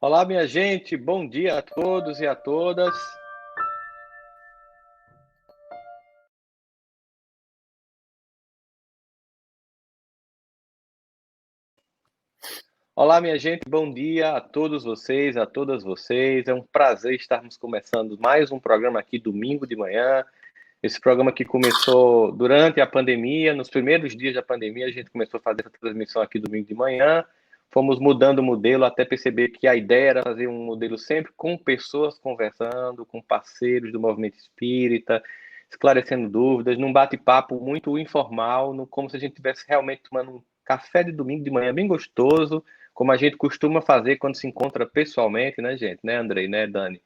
Olá, minha gente, bom dia a todos e a todas. Olá, minha gente, bom dia a todos vocês, a todas vocês. É um prazer estarmos começando mais um programa aqui domingo de manhã. Esse programa que começou durante a pandemia, nos primeiros dias da pandemia, a gente começou a fazer essa transmissão aqui domingo de manhã. Fomos mudando o modelo até perceber que a ideia era fazer um modelo sempre com pessoas conversando, com parceiros do movimento espírita, esclarecendo dúvidas, num bate-papo muito informal, como se a gente estivesse realmente tomando um café de domingo de manhã bem gostoso, como a gente costuma fazer quando se encontra pessoalmente, né, gente? Né, Andrei, né, Dani?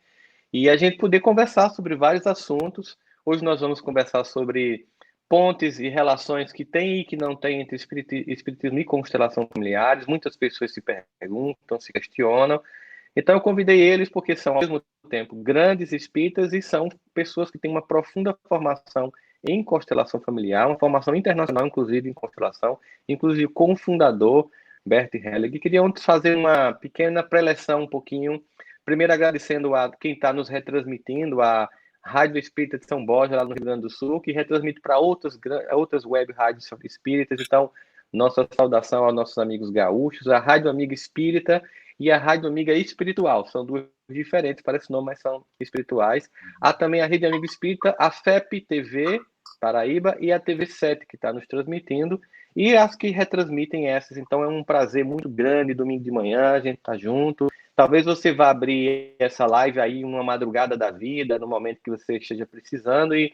E a gente poder conversar sobre vários assuntos. Hoje nós vamos conversar sobre pontes e relações que tem e que não tem entre espiritismo e constelação familiares. Muitas pessoas se perguntam, se questionam. Então eu convidei eles porque são, ao mesmo tempo, grandes espíritas e são pessoas que têm uma profunda formação em constelação familiar, uma formação internacional, inclusive, em constelação, inclusive com o fundador, Bert Hellig. Queria fazer uma pequena preleção, um pouquinho, primeiro agradecendo a quem está nos retransmitindo, a Rádio Espírita de São Borja, lá no Rio Grande do Sul, que retransmite para outras web rádios espíritas. Então, nossa saudação aos nossos amigos gaúchos, a Rádio Amiga Espírita e a Rádio Amiga Espiritual. São duas diferentes, parece nome, mas são espirituais. Há também a Rede Amiga Espírita, a FEP TV Paraíba e a TV7, que está nos transmitindo, e as que retransmitem essas. Então é um prazer muito grande, domingo de manhã, a gente tá junto. Talvez você vá abrir essa live aí uma madrugada da vida, no momento que você esteja precisando, e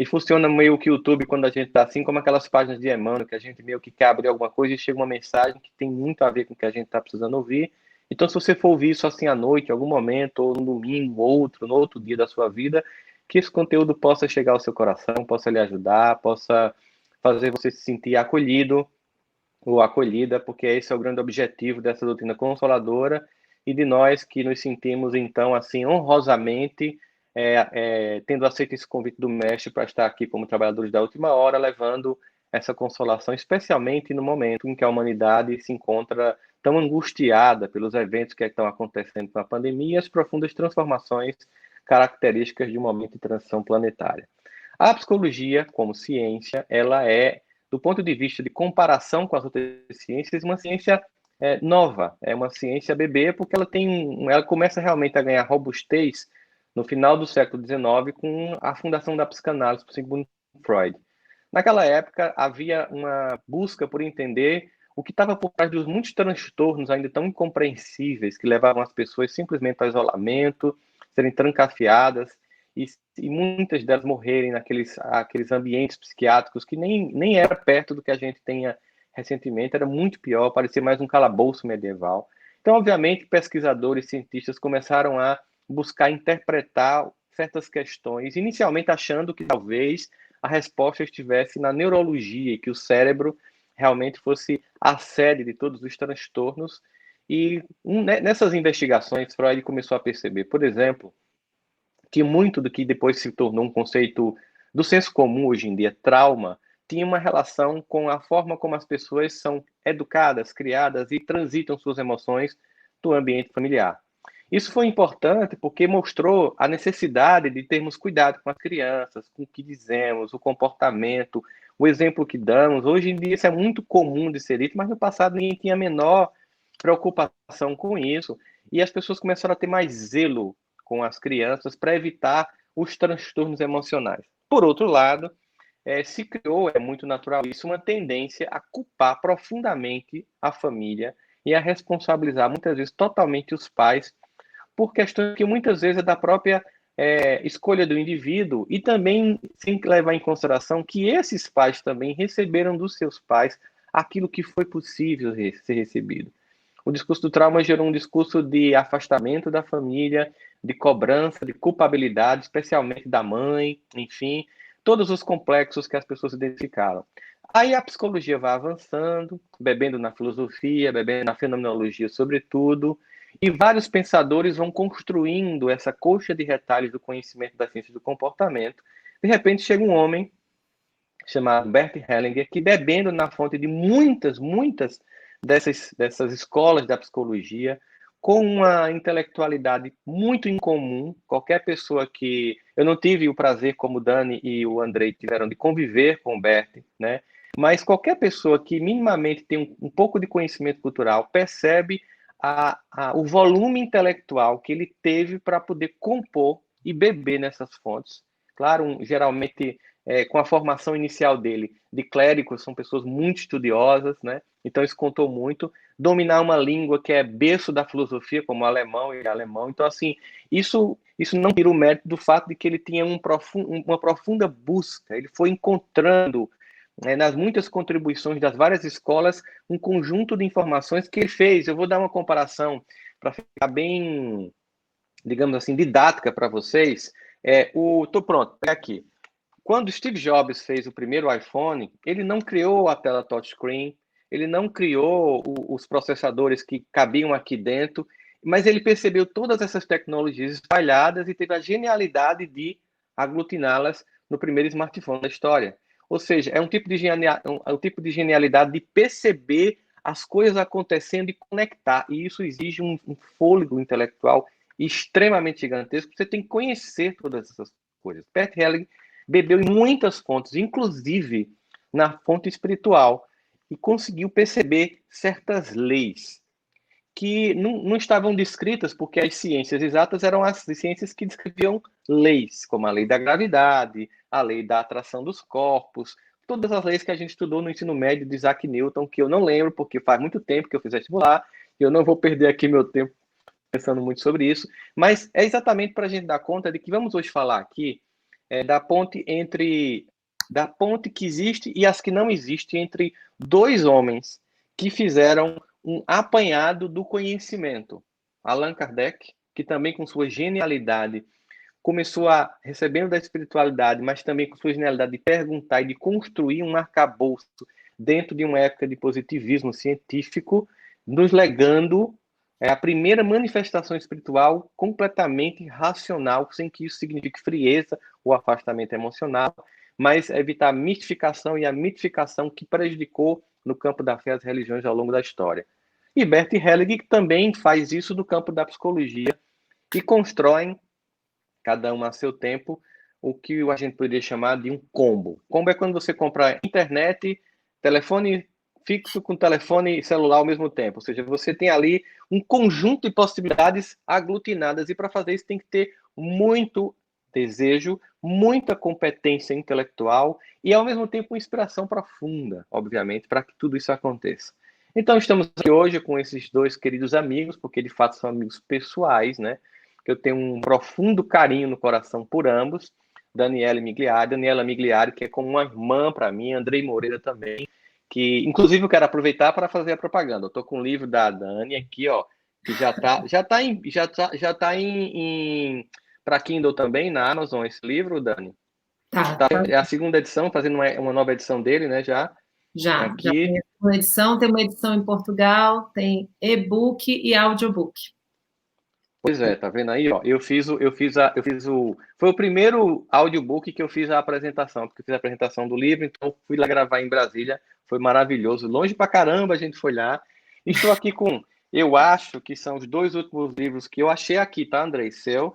funciona meio que o YouTube quando a gente tá assim, como aquelas páginas de Emmanuel, que a gente meio que quer abrir alguma coisa e chega uma mensagem que tem muito a ver com o que a gente tá precisando ouvir. Então, se você for ouvir isso assim à noite, em algum momento, ou no domingo, no outro dia da sua vida, que esse conteúdo possa chegar ao seu coração, possa lhe ajudar, possa fazer você se sentir acolhido ou acolhida, porque esse é o grande objetivo dessa doutrina consoladora e de nós que nos sentimos, então, assim, honrosamente, tendo aceito esse convite do mestre para estar aqui como trabalhadores da última hora, levando essa consolação, especialmente no momento em que a humanidade se encontra tão angustiada pelos eventos que estão acontecendo com a pandemia e as profundas transformações características de um momento de transição planetária. A psicologia, como ciência, ela é, do ponto de vista de comparação com as outras ciências, uma ciência nova, é uma ciência bebê, porque ela começa realmente a ganhar robustez no final do século XIX com a fundação da psicanálise por Sigmund Freud. Naquela época, havia uma busca por entender o que estava por trás dos muitos transtornos ainda tão incompreensíveis que levavam as pessoas simplesmente ao isolamento, serem trancafiadas e muitas delas morrerem aqueles ambientes psiquiátricos que nem era perto do que a gente tenha recentemente, era muito pior, parecia mais um calabouço medieval. Então, obviamente, pesquisadores, cientistas começaram a buscar interpretar certas questões, inicialmente achando que talvez a resposta estivesse na neurologia, e que o cérebro realmente fosse a sede de todos os transtornos. E nessas investigações, Freud começou a perceber, por exemplo, que muito do que depois se tornou um conceito do senso comum hoje em dia, trauma, tinha uma relação com a forma como as pessoas são educadas, criadas e transitam suas emoções do ambiente familiar. Isso foi importante porque mostrou a necessidade de termos cuidado com as crianças, com o que dizemos, o comportamento, o exemplo que damos. Hoje em dia isso é muito comum de ser dito, mas no passado ninguém tinha a menor preocupação com isso. E as pessoas começaram a ter mais zelo com as crianças para evitar os transtornos emocionais. Por outro lado, se criou, é muito natural isso, uma tendência a culpar profundamente a família e a responsabilizar muitas vezes totalmente os pais por questões que muitas vezes é da própria escolha do indivíduo e também sem levar em consideração que esses pais também receberam dos seus pais aquilo que foi possível ser recebido. O discurso do trauma gerou um discurso de afastamento da família, de cobrança, de culpabilidade, especialmente da mãe, enfim, todos os complexos que as pessoas identificaram. Aí a psicologia vai avançando, bebendo na filosofia, bebendo na fenomenologia, sobretudo, e vários pensadores vão construindo essa coxa de retalhos do conhecimento da ciência do comportamento. De repente chega um homem chamado Bert Hellinger, que bebendo na fonte de muitas dessas escolas da psicologia, com uma intelectualidade muito incomum. Qualquer pessoa que... Eu não tive o prazer, como o Dani e o Andrei tiveram, de conviver com o Bert, né? Mas qualquer pessoa que minimamente tem um pouco de conhecimento cultural percebe o volume intelectual que ele teve para poder compor e beber nessas fontes. Claro, geralmente, com a formação inicial dele de clérigos, são pessoas muito estudiosas, né? Então isso contou muito. Dominar uma língua que é berço da filosofia, como o alemão e alemão. Então, assim, isso não tira o mérito do fato de que ele tinha uma profunda busca. Ele foi encontrando, nas muitas contribuições das várias escolas, um conjunto de informações que ele fez. Eu vou dar uma comparação para ficar bem, digamos assim, didática para vocês. Tô pronto, pega aqui. Quando Steve Jobs fez o primeiro iPhone, ele não criou a tela touchscreen, ele não criou os processadores que cabiam aqui dentro, mas ele percebeu todas essas tecnologias espalhadas e teve a genialidade de aglutiná-las no primeiro smartphone da história. Ou seja, é um tipo de genialidade de perceber as coisas acontecendo e conectar. E isso exige um fôlego intelectual extremamente gigantesco. Você tem que conhecer todas essas coisas. Bert Helling bebeu em muitas fontes, inclusive na fonte espiritual, e conseguiu perceber certas leis que não estavam descritas, porque as ciências exatas eram as ciências que descreviam leis, como a lei da gravidade, a lei da atração dos corpos, todas as leis que a gente estudou no ensino médio de Isaac Newton, que eu não lembro, porque faz muito tempo que eu fiz vestibular, e eu não vou perder aqui meu tempo pensando muito sobre isso, mas é exatamente para a gente dar conta de que vamos hoje falar aqui da ponte que existe e as que não existem entre dois homens que fizeram um apanhado do conhecimento. Allan Kardec, que também com sua genialidade começou recebendo da espiritualidade, mas também com sua genialidade de perguntar e de construir um arcabouço dentro de uma época de positivismo científico, nos legando a primeira manifestação espiritual completamente racional, sem que isso signifique frieza ou afastamento emocional, mas evitar a mistificação e a mitificação que prejudicou no campo da fé as religiões ao longo da história. E Bert Helling também faz isso no campo da psicologia e constroem, cada um a seu tempo, o que a gente poderia chamar de um combo. Combo é quando você compra internet, telefone fixo com telefone celular ao mesmo tempo. Ou seja, você tem ali um conjunto de possibilidades aglutinadas e para fazer isso tem que ter muito desejo, muita competência intelectual e ao mesmo tempo uma inspiração profunda, obviamente, para que tudo isso aconteça. Então estamos aqui hoje com esses dois queridos amigos, porque de fato são amigos pessoais, né? Eu tenho um profundo carinho no coração por ambos, Daniela Migliari, que é como uma irmã para mim, Andrei Moreira também, que inclusive eu quero aproveitar para fazer a propaganda. Eu estou com o livro da Dani aqui, ó, que já tá em para Kindle também na Amazon esse livro, Dani. Tá. É a segunda edição, fazendo uma nova edição dele, né, já. Já Aqui. tem uma edição em Portugal, tem e-book e audiobook. Pois é, tá vendo aí, ó? Foi o primeiro audiobook que eu fiz a apresentação, porque eu fiz a apresentação do livro, então fui lá gravar em Brasília, foi maravilhoso, longe pra caramba a gente foi lá. Estou aqui eu acho que são os dois últimos livros que eu achei aqui, tá, Andrei? Seu,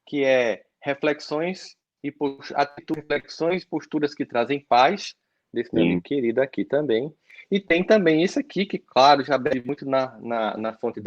que é Reflexões e Posturas que Trazem Paz, desse meu amigo querido aqui também. E tem também esse aqui, que, claro, já bebe muito na fonte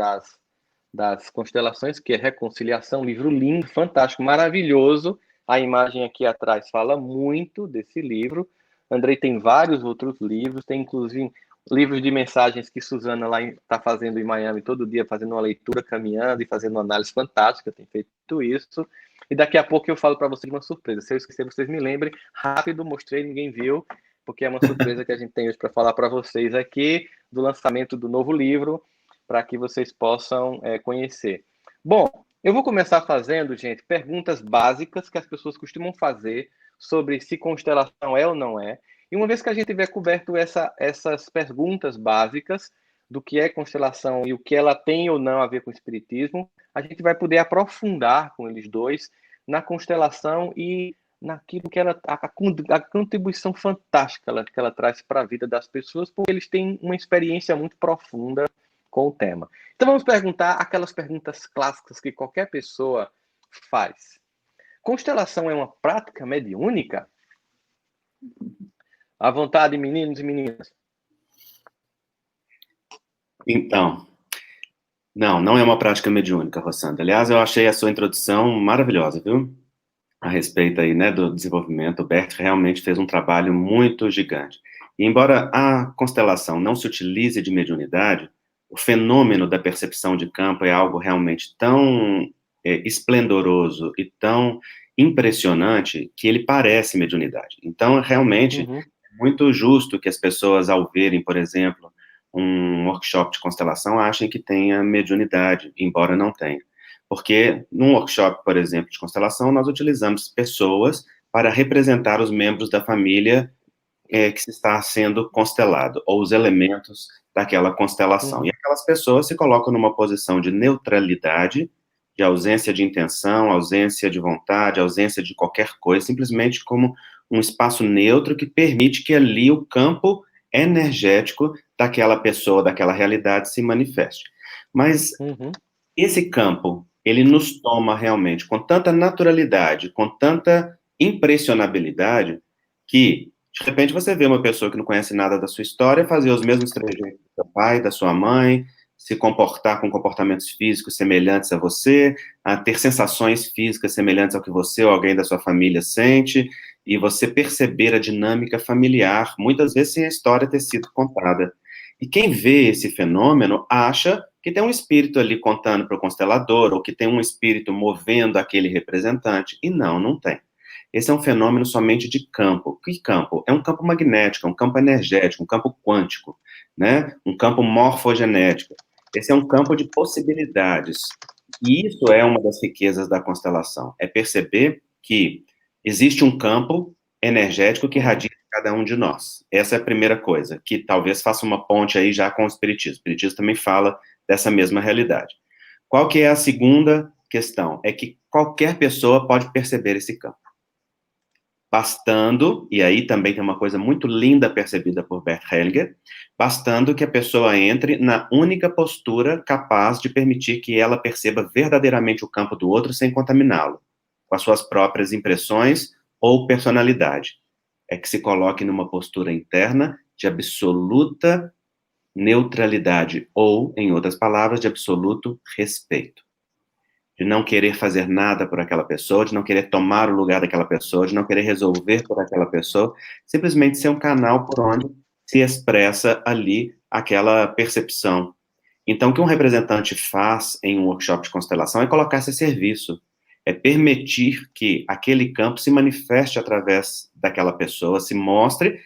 das constelações, que é Reconciliação, livro lindo, fantástico, maravilhoso. A imagem aqui atrás fala muito desse livro. Andrei tem vários outros livros, tem inclusive livros de mensagens que Suzana lá está fazendo em Miami todo dia, fazendo uma leitura, caminhando e fazendo uma análise fantástica, tem feito isso. E daqui a pouco eu falo para vocês uma surpresa. Se eu esquecer, vocês me lembrem. Rápido, mostrei, ninguém viu, porque é uma surpresa que a gente tem hoje para falar para vocês aqui, do lançamento do novo livro, para que vocês possam conhecer. Bom, eu vou começar fazendo, gente, perguntas básicas que as pessoas costumam fazer sobre se constelação é ou não é. E uma vez que a gente tiver coberto essas perguntas básicas do que é constelação e o que ela tem ou não a ver com o espiritismo, a gente vai poder aprofundar com eles dois na constelação e naquilo que a contribuição fantástica que ela traz para a vida das pessoas, porque eles têm uma experiência muito profunda com o tema. Então vamos perguntar aquelas perguntas clássicas que qualquer pessoa faz. Constelação é uma prática mediúnica? À vontade, meninos e meninas. Então, não é uma prática mediúnica, Rossandra. Aliás, eu achei a sua introdução maravilhosa, viu? A respeito aí, né, do desenvolvimento. O Bert realmente fez um trabalho muito gigante. E embora a constelação não se utilize de mediunidade, o fenômeno da percepção de campo é algo realmente tão esplendoroso e tão impressionante que ele parece mediunidade. Então, realmente, é muito justo que as pessoas, ao verem, por exemplo, um workshop de constelação, achem que tenha mediunidade, embora não tenha. Porque num workshop, por exemplo, de constelação, nós utilizamos pessoas para representar os membros da família que se está sendo constelado, ou os elementos daquela constelação. E aquelas pessoas se colocam numa posição de neutralidade, de ausência de intenção, ausência de vontade, ausência de qualquer coisa, simplesmente como um espaço neutro que permite que ali o campo energético daquela pessoa, daquela realidade se manifeste. Mas esse campo, ele nos toma realmente com tanta naturalidade, com tanta impressionabilidade, que, de repente, você vê uma pessoa que não conhece nada da sua história fazer os mesmos trejeitos do seu pai, da sua mãe, se comportar com comportamentos físicos semelhantes a você, a ter sensações físicas semelhantes ao que você ou alguém da sua família sente, e você perceber a dinâmica familiar, muitas vezes sem a história ter sido contada. E quem vê esse fenômeno acha que tem um espírito ali contando para o constelador, ou que tem um espírito movendo aquele representante, e não tem. Esse é um fenômeno somente de campo. Que campo? É um campo magnético, é um campo energético, um campo quântico, né? Um campo morfogenético. Esse é um campo de possibilidades. E isso é uma das riquezas da constelação, é perceber que existe um campo energético que irradia cada um de nós. Essa é a primeira coisa, que talvez faça uma ponte aí já com o Espiritismo. O Espiritismo também fala dessa mesma realidade. Qual que é a segunda questão? É que qualquer pessoa pode perceber esse campo. Bastando, e aí também tem uma coisa muito linda percebida por Bert Hellinger, bastando que a pessoa entre na única postura capaz de permitir que ela perceba verdadeiramente o campo do outro sem contaminá-lo, com as suas próprias impressões ou personalidade. É que se coloque numa postura interna de absoluta neutralidade, ou, em outras palavras, de absoluto respeito. De não querer fazer nada por aquela pessoa, de não querer tomar o lugar daquela pessoa, de não querer resolver por aquela pessoa, simplesmente ser um canal por onde se expressa ali aquela percepção. Então, o que um representante faz em um workshop de constelação é colocar-se a serviço, é permitir que aquele campo se manifeste através daquela pessoa, se mostre,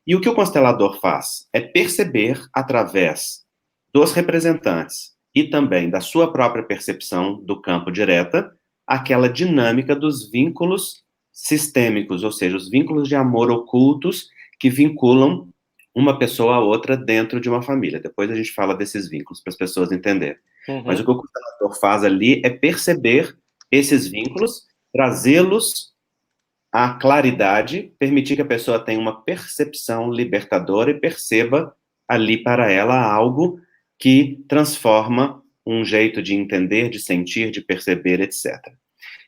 e o que o constelador faz é perceber através dos representantes e também da sua própria percepção do campo direta, aquela dinâmica dos vínculos sistêmicos, ou seja, os vínculos de amor ocultos que vinculam uma pessoa a outra dentro de uma família. Depois a gente fala desses vínculos para as pessoas entenderem. Mas o que o constelador faz ali é perceber esses vínculos, trazê-los à claridade, permitir que a pessoa tenha uma percepção libertadora e perceba ali para ela algo que transforma um jeito de entender, de sentir, de perceber, etc.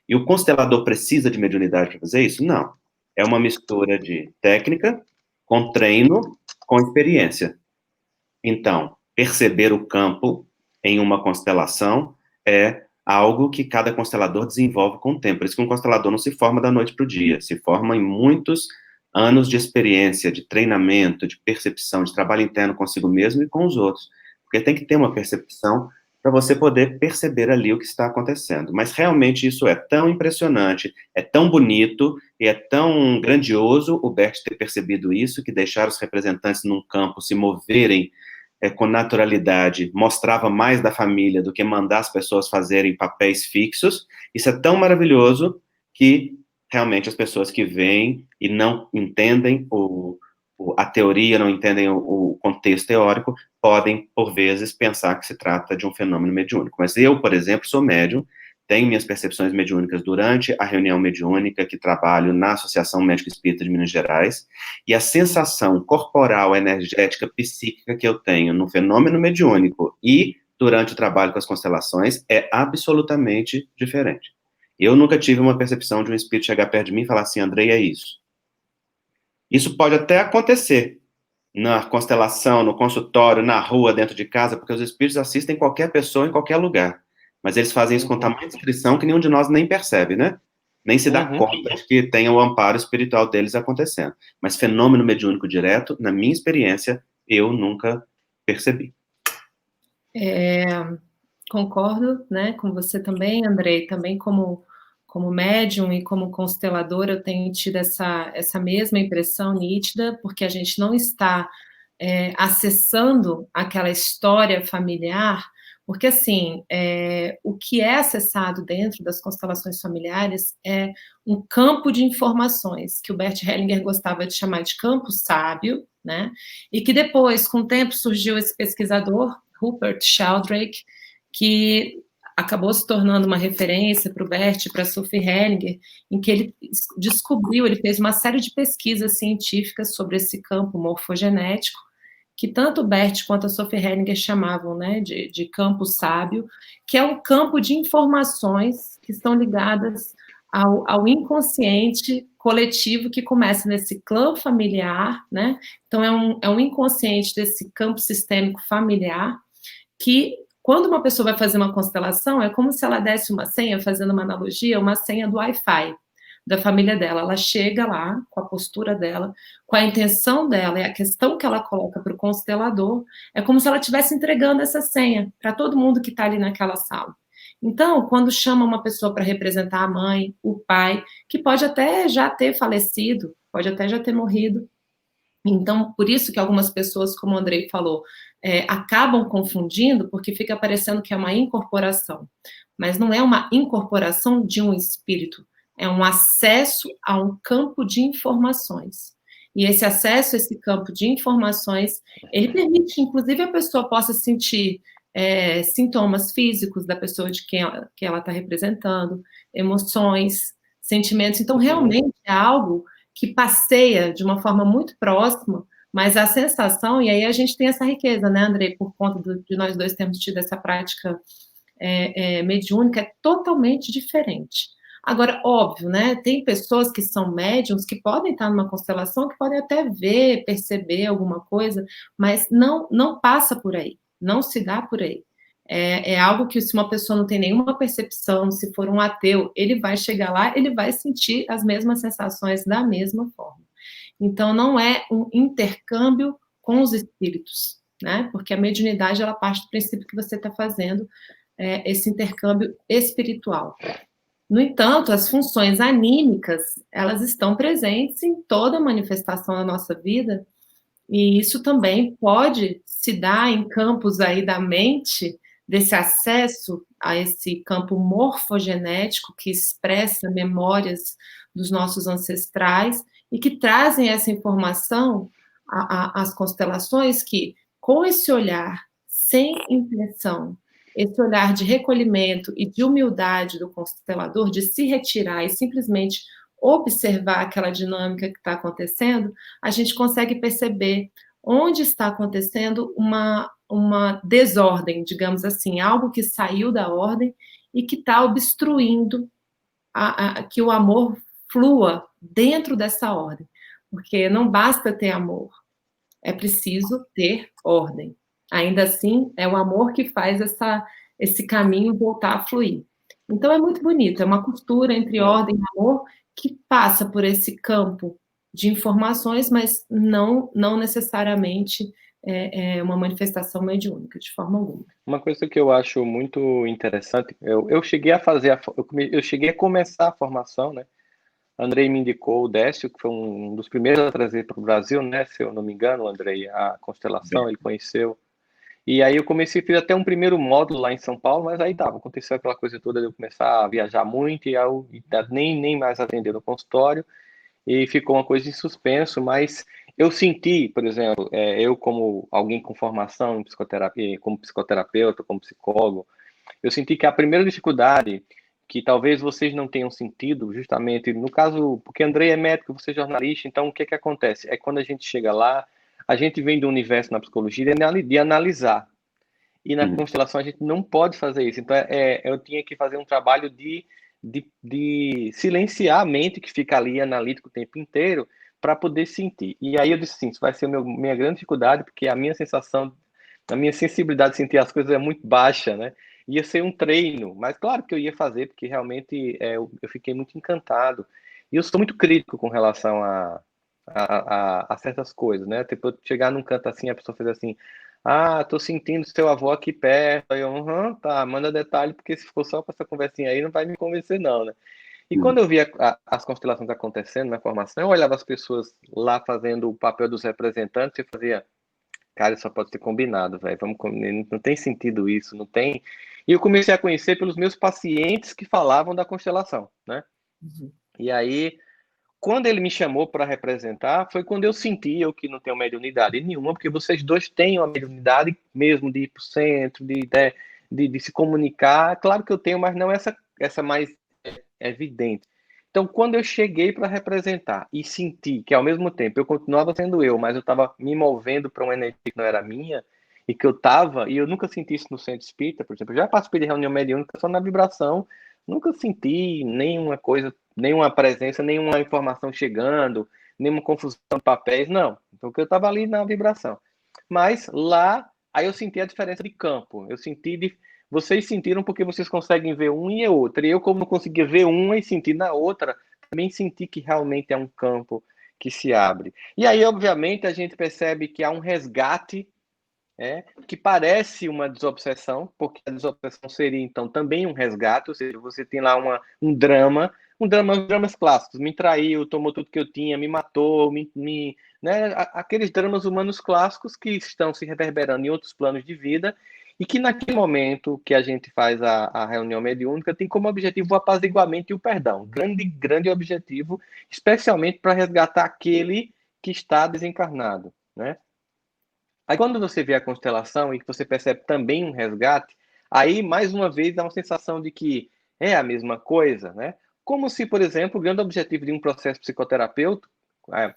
E o constelador precisa de mediunidade para fazer isso? Não. É uma mistura de técnica com treino, com experiência. Então, perceber o campo em uma constelação é algo que cada constelador desenvolve com o tempo. Por isso que um constelador não se forma da noite para o dia, se forma em muitos anos de experiência, de treinamento, de percepção, de trabalho interno consigo mesmo e com os outros. Porque tem que ter uma percepção para você poder perceber ali o que está acontecendo. Mas realmente isso é tão impressionante, é tão bonito e é tão grandioso o Bert ter percebido isso, que deixar os representantes num campo se moverem com naturalidade, mostrava mais da família do que mandar as pessoas fazerem papéis fixos. Isso é tão maravilhoso que realmente as pessoas que veem e não entendem a teoria, não entendem o contexto teórico, podem, por vezes, pensar que se trata de um fenômeno mediúnico. Mas eu, por exemplo, sou médium, tenho minhas percepções mediúnicas durante a reunião mediúnica que trabalho na Associação Médica Espírita de Minas Gerais, e a sensação corporal, energética, psíquica que eu tenho no fenômeno mediúnico e durante o trabalho com as constelações é absolutamente diferente. Eu nunca tive uma percepção de um espírito chegar perto de mim e falar assim, Andrei, é isso. Isso pode até acontecer na constelação, no consultório, na rua, dentro de casa, porque os espíritos assistem qualquer pessoa em qualquer lugar. Mas eles fazem isso com tamanha discrição que nenhum de nós nem percebe, né? Nem se dá conta de que tem o amparo espiritual deles acontecendo. Mas fenômeno mediúnico direto, na minha experiência, eu nunca percebi. Concordo, né, com você também, Andrei, também como médium e como constelador, eu tenho tido essa mesma impressão nítida, porque a gente não está acessando aquela história familiar, porque, assim, o que é acessado dentro das constelações familiares é um campo de informações, que o Bert Hellinger gostava de chamar de campo sábio, né, e que depois, com o tempo, surgiu esse pesquisador, Rupert Sheldrake, que acabou se tornando uma referência para o Bert e para a Sophie Hellinger, em que ele descobriu, ele fez uma série de pesquisas científicas sobre esse campo morfogenético, que tanto o Bert quanto a Sophie Hellinger chamavam, né, de campo sábio, que é um campo de informações que estão ligadas ao inconsciente coletivo que começa nesse clã familiar, né? Então é um inconsciente desse campo sistêmico familiar que, quando uma pessoa vai fazer uma constelação, é como se ela desse uma senha, fazendo uma analogia, uma senha do Wi-Fi da família dela. Ela chega lá, com a postura dela, com a intenção dela, e a questão que ela coloca para o constelador, é como se ela estivesse entregando essa senha para todo mundo que está ali naquela sala. Então, quando chama uma pessoa para representar a mãe, o pai, que pode até já ter falecido, pode até já ter morrido, então, por isso que algumas pessoas, como o Andrei falou, acabam confundindo, porque fica parecendo que é uma incorporação. Mas não é uma incorporação de um espírito, é um acesso a um campo de informações. E esse acesso a esse campo de informações, ele permite que, inclusive, a pessoa possa sentir sintomas físicos da pessoa de quem ela está representando, emoções, sentimentos. Então, realmente é algo que passeia de uma forma muito próxima, mas a sensação, e aí a gente tem essa riqueza, né, Andrei, por conta de nós dois termos tido essa prática mediúnica, é totalmente diferente. Agora, óbvio, né, tem pessoas que são médiums, que podem estar numa constelação, que podem até ver, perceber alguma coisa, mas não passa por aí, não se dá por aí. É algo que, se uma pessoa não tem nenhuma percepção, se for um ateu, ele vai chegar lá, ele vai sentir as mesmas sensações da mesma forma. Então, não é um intercâmbio com os espíritos, né? Porque a mediunidade, ela parte do princípio que você está fazendo esse intercâmbio espiritual. No entanto, as funções anímicas, elas estão presentes em toda manifestação da nossa vida, e isso também pode se dar em campos aí da mente, desse acesso a esse campo morfogenético que expressa memórias dos nossos ancestrais e que trazem essa informação às constelações que, com esse olhar sem intenção, esse olhar de recolhimento e de humildade do constelador, de se retirar e simplesmente observar aquela dinâmica que está acontecendo, a gente consegue perceber onde está acontecendo uma desordem, digamos assim, algo que saiu da ordem e que está obstruindo que o amor flua dentro dessa ordem. Porque não basta ter amor, é preciso ter ordem. Ainda assim, é o amor que faz esse caminho voltar a fluir. Então, é muito bonito, é uma costura entre ordem e amor que passa por esse campo de informações, mas não necessariamente uma manifestação mediúnica, de forma alguma. Uma coisa que eu acho muito interessante, eu cheguei a fazer, eu cheguei a começar a formação, né? Andrei me indicou o Décio, que foi um dos primeiros a trazer para o Brasil, né? Se eu não me engano, Andrei, a constelação, ele conheceu. E aí eu comecei, fiz até um primeiro módulo lá em São Paulo, mas aí aconteceu aquela coisa toda de eu começar a viajar muito e eu nem mais atender no consultório, e ficou uma coisa em suspenso, mas eu senti, por exemplo, eu como alguém com formação em psicoterapia, como psicoterapeuta, como psicólogo, eu senti que a primeira dificuldade que talvez vocês não tenham sentido, justamente no caso, porque Andrei é médico, você é jornalista, então o que acontece? É quando a gente chega lá, a gente vem do universo na psicologia de analisar. E na constelação a gente não pode fazer isso. Então, eu tinha que fazer um trabalho de silenciar a mente que fica ali analítico o tempo inteiro para poder sentir. E aí eu disse assim, isso vai ser minha grande dificuldade, porque a minha sensação, a minha sensibilidade de sentir as coisas é muito baixa, né? Ia ser um treino, mas claro que eu ia fazer, porque realmente eu fiquei muito encantado. E eu sou muito crítico com relação a certas coisas, né? Tipo, eu chegar num canto assim, a pessoa fez assim, ah, tô sentindo seu avô aqui perto. Aí eu, tá, manda detalhe, porque se for só com essa conversinha aí, não vai me convencer, não, né? E quando eu via as constelações acontecendo na formação, eu olhava as pessoas lá fazendo o papel dos representantes e fazia, cara, isso só pode ser combinado, velho. Não tem sentido isso, não tem. E eu comecei a conhecer pelos meus pacientes que falavam da constelação, né? E aí, quando ele me chamou para representar, foi quando eu senti eu que não tenho mediunidade nenhuma, porque vocês dois têm uma mediunidade mesmo de ir para o centro, de se comunicar. Claro que eu tenho, mas não essa mais evidente. Então, quando eu cheguei para representar e senti que, ao mesmo tempo, eu continuava sendo eu, mas eu estava me movendo para uma energia que não era minha, e que eu estava, e eu nunca senti isso no centro espírita, por exemplo, eu já participei de reunião mediúnica só na vibração, nunca senti nenhuma coisa, nenhuma presença, nenhuma informação chegando, nenhuma confusão de papéis, não, porque eu estava ali na vibração. Mas lá, aí eu senti a diferença de campo, vocês sentiram porque vocês conseguem ver um e a outra. E eu, como não conseguia ver uma e sentir na outra, também senti que realmente é um campo que se abre. E aí, obviamente, a gente percebe que há um resgate, que parece uma desobsessão, porque a desobsessão seria, então, também um resgate, ou seja, você tem lá um drama, dramas clássicos, me traiu, tomou tudo que eu tinha, me matou, né? Aqueles dramas humanos clássicos que estão se reverberando em outros planos de vida, e que naquele momento que a gente faz a reunião mediúnica tem como objetivo o apaziguamento e o perdão. Grande objetivo, especialmente para resgatar aquele que está desencarnado, né? Aí quando você vê a constelação e que você percebe também um resgate, aí mais uma vez dá uma sensação de que é a mesma coisa, né? Como se, por exemplo, o grande objetivo de um processo psicoterapêutico,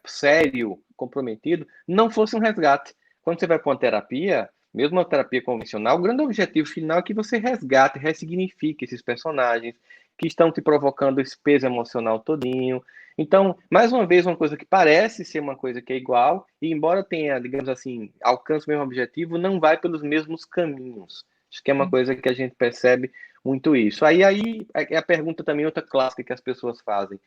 sério, comprometido, não fosse um resgate. Quando você vai para uma terapia, mesmo uma terapia convencional, o grande objetivo final é que você resgate, ressignifique esses personagens que estão te provocando esse peso emocional todinho. Então, mais uma vez, uma coisa que parece ser uma coisa que é igual, e embora tenha, digamos assim, alcance o mesmo objetivo, não vai pelos mesmos caminhos. Acho que é uma coisa que a gente percebe muito isso. Aí é a pergunta também, outra clássica que as pessoas fazem.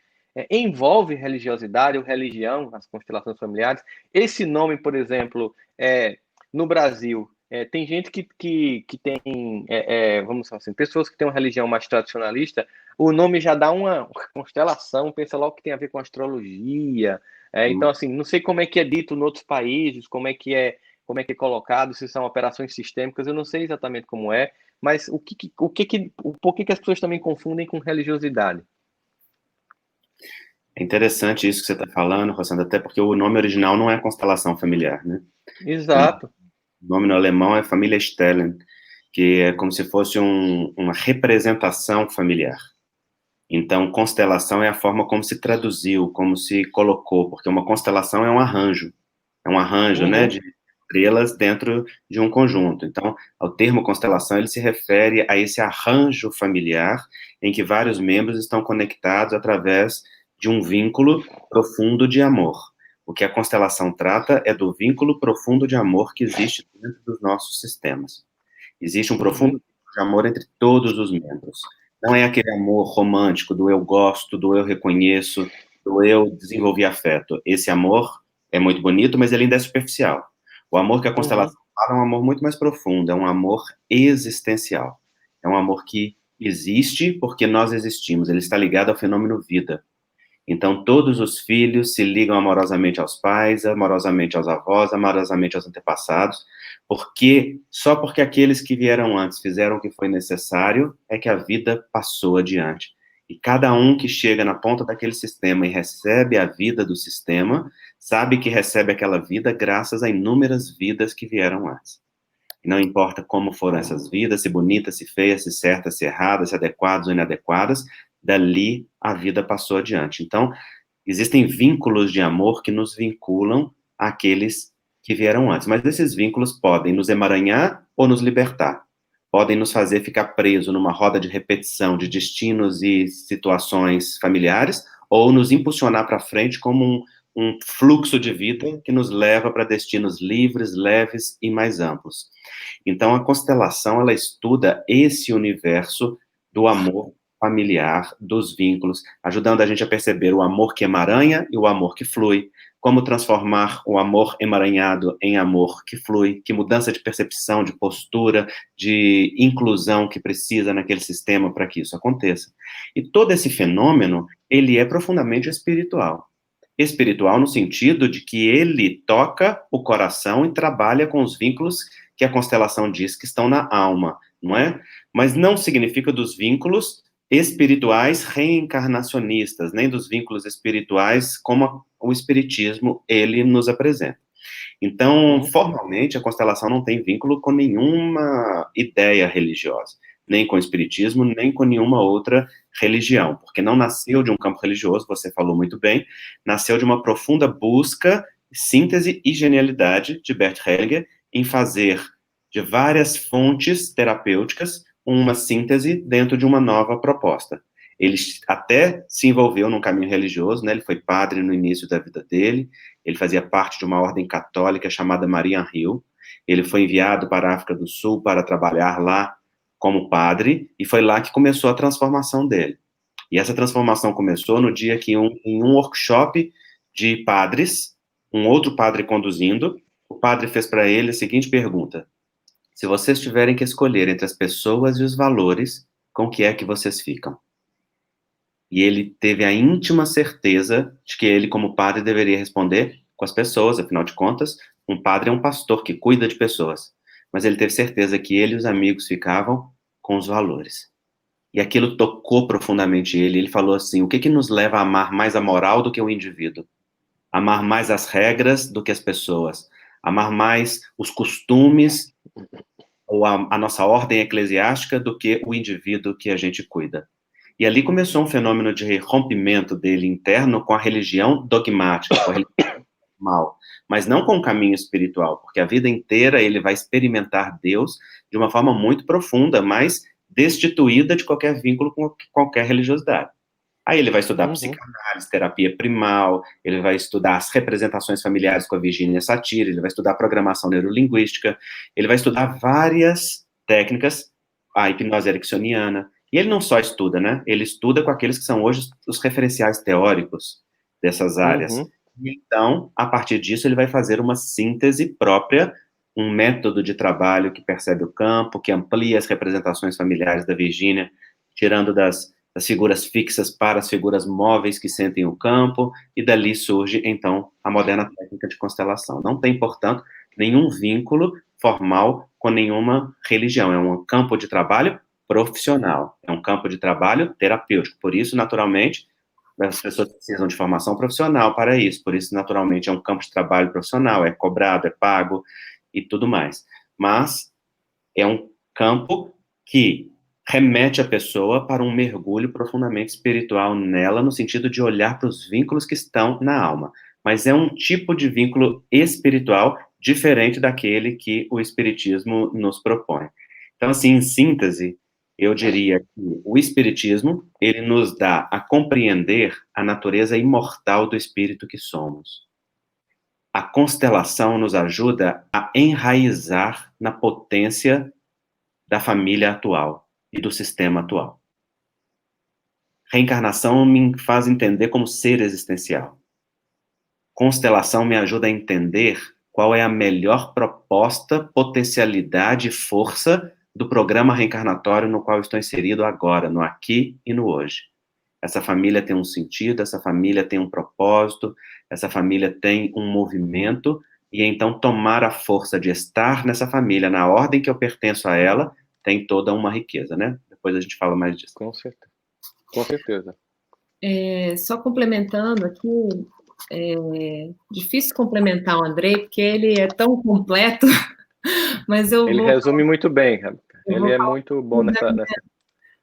Envolve religiosidade ou religião, as constelações familiares? Esse nome, por exemplo, no Brasil, tem gente que tem, vamos dizer assim, pessoas que têm uma religião mais tradicionalista, o nome já dá uma constelação, pensa logo que tem a ver com astrologia. Então, assim, não sei como é que é dito em outros países, como é que é colocado, se são operações sistêmicas, eu não sei exatamente como é, mas por que as pessoas também confundem com religiosidade? É interessante isso que você está falando, Rossandra, até porque o nome original não é constelação familiar, né? Exato. O nome no alemão é Familienstellen, que é como se fosse uma representação familiar. Então, constelação é a forma como se traduziu, como se colocou, porque uma constelação é um arranjo, né, de estrelas dentro de um conjunto. Então, o termo constelação, ele se refere a esse arranjo familiar em que vários membros estão conectados através de um vínculo profundo de amor. O que a constelação trata é do vínculo profundo de amor que existe dentro dos nossos sistemas. Existe um profundo vínculo de amor entre todos os membros. Não é aquele amor romântico do eu gosto, do eu reconheço, do eu desenvolvi afeto. Esse amor é muito bonito, mas ele ainda é superficial. O amor que a constelação fala é um amor muito mais profundo, é um amor existencial. É um amor que existe porque nós existimos, ele está ligado ao fenômeno vida. Então, todos os filhos se ligam amorosamente aos pais, amorosamente aos avós, amorosamente aos antepassados, só porque aqueles que vieram antes fizeram o que foi necessário, é que a vida passou adiante. E cada um que chega na ponta daquele sistema e recebe a vida do sistema, sabe que recebe aquela vida graças a inúmeras vidas que vieram antes. E não importa como foram essas vidas, se bonitas, se feias, se certas, se erradas, se adequadas ou inadequadas, dali a vida passou adiante. Então, existem vínculos de amor que nos vinculam àqueles que vieram antes, mas esses vínculos podem nos emaranhar ou nos libertar. Podem nos fazer ficar preso numa roda de repetição de destinos e situações familiares, ou nos impulsionar para frente como um fluxo de vida que nos leva para destinos livres, leves e mais amplos. Então, a constelação, ela estuda esse universo do amor familiar, dos vínculos, ajudando a gente a perceber o amor que emaranha e o amor que flui, como transformar o amor emaranhado em amor que flui, que mudança de percepção, de postura, de inclusão que precisa naquele sistema para que isso aconteça. E todo esse fenômeno, ele é profundamente espiritual. Espiritual no sentido de que ele toca o coração e trabalha com os vínculos que a constelação diz que estão na alma, não é? Mas não significa dos vínculos espirituais reencarnacionistas, nem dos vínculos espirituais como o espiritismo ele nos apresenta. Então, formalmente, a constelação não tem vínculo com nenhuma ideia religiosa, nem com o espiritismo, nem com nenhuma outra religião, porque não nasceu de um campo religioso, você falou muito bem, nasceu de uma profunda busca, síntese e genialidade de Bert Hellinger em fazer de várias fontes terapêuticas uma síntese dentro de uma nova proposta. Ele até se envolveu num caminho religioso, né? Ele foi padre no início da vida dele, ele fazia parte de uma ordem católica chamada Marianhill, ele foi enviado para a África do Sul para trabalhar lá como padre, e foi lá que começou a transformação dele. E essa transformação começou no dia que, em um workshop de padres, um outro padre conduzindo, o padre fez para ele a seguinte pergunta: se vocês tiverem que escolher entre as pessoas e os valores, com que é que vocês ficam? E ele teve a íntima certeza de que ele, como padre, deveria responder com as pessoas, afinal de contas, um padre é um pastor que cuida de pessoas. Mas ele teve certeza que ele e os amigos ficavam com os valores. E aquilo tocou profundamente ele. Ele falou assim: o que nos leva a amar mais a moral do que o indivíduo? Amar mais as regras do que as pessoas? Amar mais os costumes ou a nossa ordem eclesiástica do que o indivíduo que a gente cuida? E ali começou um fenômeno de rompimento dele interno com a religião dogmática, com a religião mal, mas não com o caminho espiritual, porque a vida inteira ele vai experimentar Deus de uma forma muito profunda, mas destituída de qualquer vínculo com qualquer religiosidade. Aí ele vai estudar psicanálise, terapia primal, ele vai estudar as representações familiares com a Virginia Satir, ele vai estudar programação neurolinguística, ele vai estudar várias técnicas, a hipnose ericksoniana, e ele não só estuda, né? Ele estuda com aqueles que são hoje os referenciais teóricos dessas áreas. Então, a partir disso, ele vai fazer uma síntese própria, um método de trabalho que percebe o campo, que amplia as representações familiares da Virginia, tirando das figuras fixas para as figuras móveis que sentem o campo, e dali surge, então, a moderna técnica de constelação. Não tem, portanto, nenhum vínculo formal com nenhuma religião. É um campo de trabalho profissional, é um campo de trabalho terapêutico. Por isso, naturalmente, as pessoas precisam de formação profissional para isso. Por isso, naturalmente, é um campo de trabalho profissional, é cobrado, é pago e tudo mais. Mas é um campo que remete a pessoa para um mergulho profundamente espiritual nela, no sentido de olhar para os vínculos que estão na alma. Mas é um tipo de vínculo espiritual diferente daquele que o espiritismo nos propõe. Então, assim, em síntese, eu diria que o espiritismo, ele nos dá a compreender a natureza imortal do espírito que somos. A constelação nos ajuda a enraizar na potência da família atual e do sistema atual. Reencarnação me faz entender como ser existencial. Constelação me ajuda a entender qual é a melhor proposta, potencialidade e força do programa reencarnatório no qual estou inserido agora, no aqui e no hoje. Essa família tem um sentido, essa família tem um propósito, essa família tem um movimento, e então tomar a força de estar nessa família, na ordem que eu pertenço a ela, tem toda uma riqueza, né? Depois a gente fala mais disso. Com certeza. Com certeza. Só complementando aqui, difícil complementar o Andrei, porque ele é tão completo, Mas eu Ele vou... resume muito bem, Eu ele vou é falar muito bom nessa...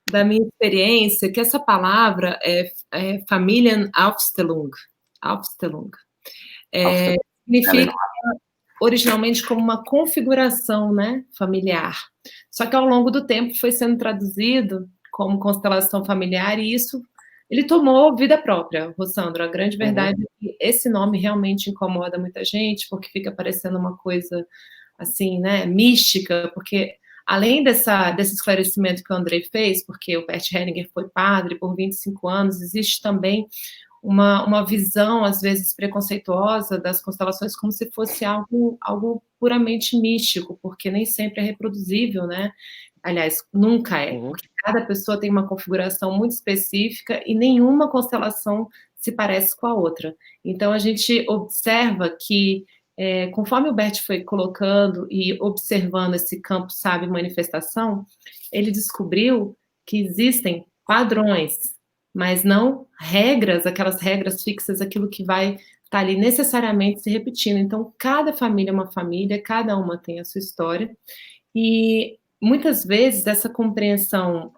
da minha experiência, que essa palavra é Familienaufstellung. Significa originalmente como uma configuração, né, familiar. Só que ao longo do tempo foi sendo traduzido como constelação familiar e isso ele tomou vida própria, Rossandro. A grande verdade é que esse nome realmente incomoda muita gente, porque fica parecendo uma coisa assim, né, mística, porque além desse esclarecimento que o Andrei fez, porque o Bert Hellinger foi padre por 25 anos, existe também uma visão, às vezes, preconceituosa das constelações como se fosse algo puramente místico, porque nem sempre é reproduzível, né? Aliás, nunca é, porque cada pessoa tem uma configuração muito específica e nenhuma constelação se parece com a outra. Então, a gente observa que, conforme o Bert foi colocando e observando esse campo sabe-manifestação, ele descobriu que existem padrões, mas não regras, aquelas regras fixas, aquilo que vai estar ali necessariamente se repetindo. Então, cada família é uma família, cada uma tem a sua história, e muitas vezes essa compreensão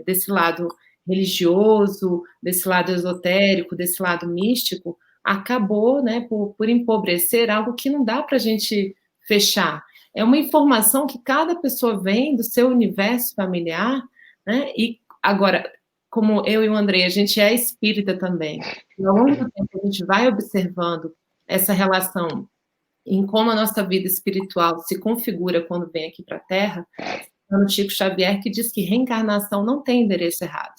desse lado religioso, desse lado esotérico, desse lado místico, acabou, né, por empobrecer algo que não dá para a gente fechar. É uma informação que cada pessoa vem do seu universo familiar, né, e agora, como eu e o Andrei, a gente é espírita também, e ao longo do tempo a gente vai observando essa relação em como a nossa vida espiritual se configura quando vem aqui para a Terra, no Chico Xavier, que diz que reencarnação não tem endereço errado.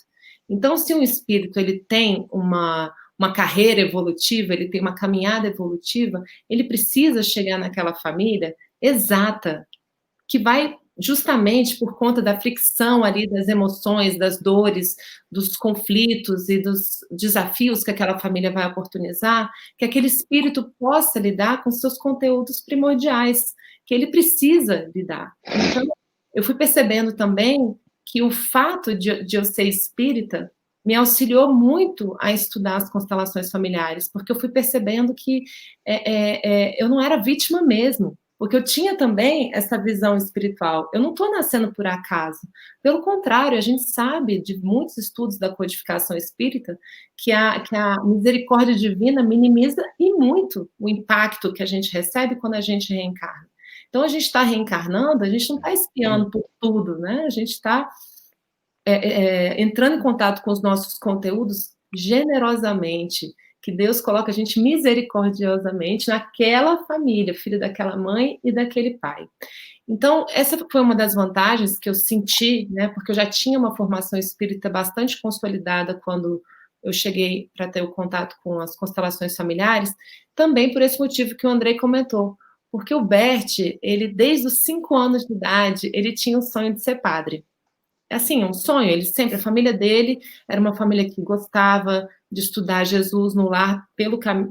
Então, se um espírito ele tem uma carreira evolutiva, ele tem uma caminhada evolutiva, ele precisa chegar naquela família exata, que vai justamente por conta da fricção ali das emoções, das dores, dos conflitos e dos desafios que aquela família vai oportunizar, que aquele espírito possa lidar com seus conteúdos primordiais, que ele precisa lidar. Então, eu fui percebendo também que o fato de eu ser espírita me auxiliou muito a estudar as constelações familiares, porque eu fui percebendo que eu não era vítima mesmo, porque eu tinha também essa visão espiritual. Eu não estou nascendo por acaso. Pelo contrário, a gente sabe de muitos estudos da codificação espírita que a misericórdia divina minimiza e muito o impacto que a gente recebe quando a gente reencarna. Então, a gente está reencarnando, a gente não está espiando por tudo, né? A gente está entrando em contato com os nossos conteúdos generosamente, que Deus coloca a gente misericordiosamente naquela família, filho daquela mãe e daquele pai. Então, essa foi uma das vantagens que eu senti, né, porque eu já tinha uma formação espírita bastante consolidada quando eu cheguei para ter o contato com as constelações familiares, também por esse motivo que o Andrei comentou, porque o Bert, ele desde os 5 anos de idade, ele tinha o sonho de ser padre. Assim, um sonho, ele sempre, a família dele era uma família que gostava de estudar Jesus no lar,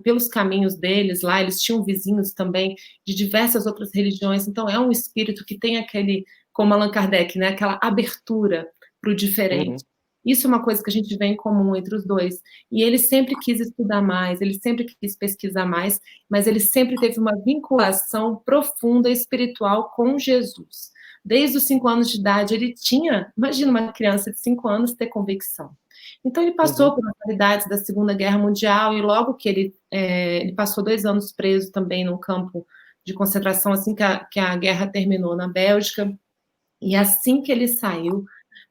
pelos caminhos deles lá, eles tinham vizinhos também de diversas outras religiões, então é um espírito que tem aquele, como Allan Kardec, né, aquela abertura para o diferente. Isso é uma coisa que a gente vê em comum entre os dois, e ele sempre quis estudar mais, ele sempre quis pesquisar mais, mas ele sempre teve uma vinculação profunda espiritual com Jesus. Desde os 5 anos de idade, ele tinha, imagina uma criança de 5 anos ter convicção. Então, ele passou por realidades da Segunda Guerra Mundial, e logo que ele passou 2 anos preso também num campo de concentração, assim que a guerra terminou na Bélgica, e assim que ele saiu,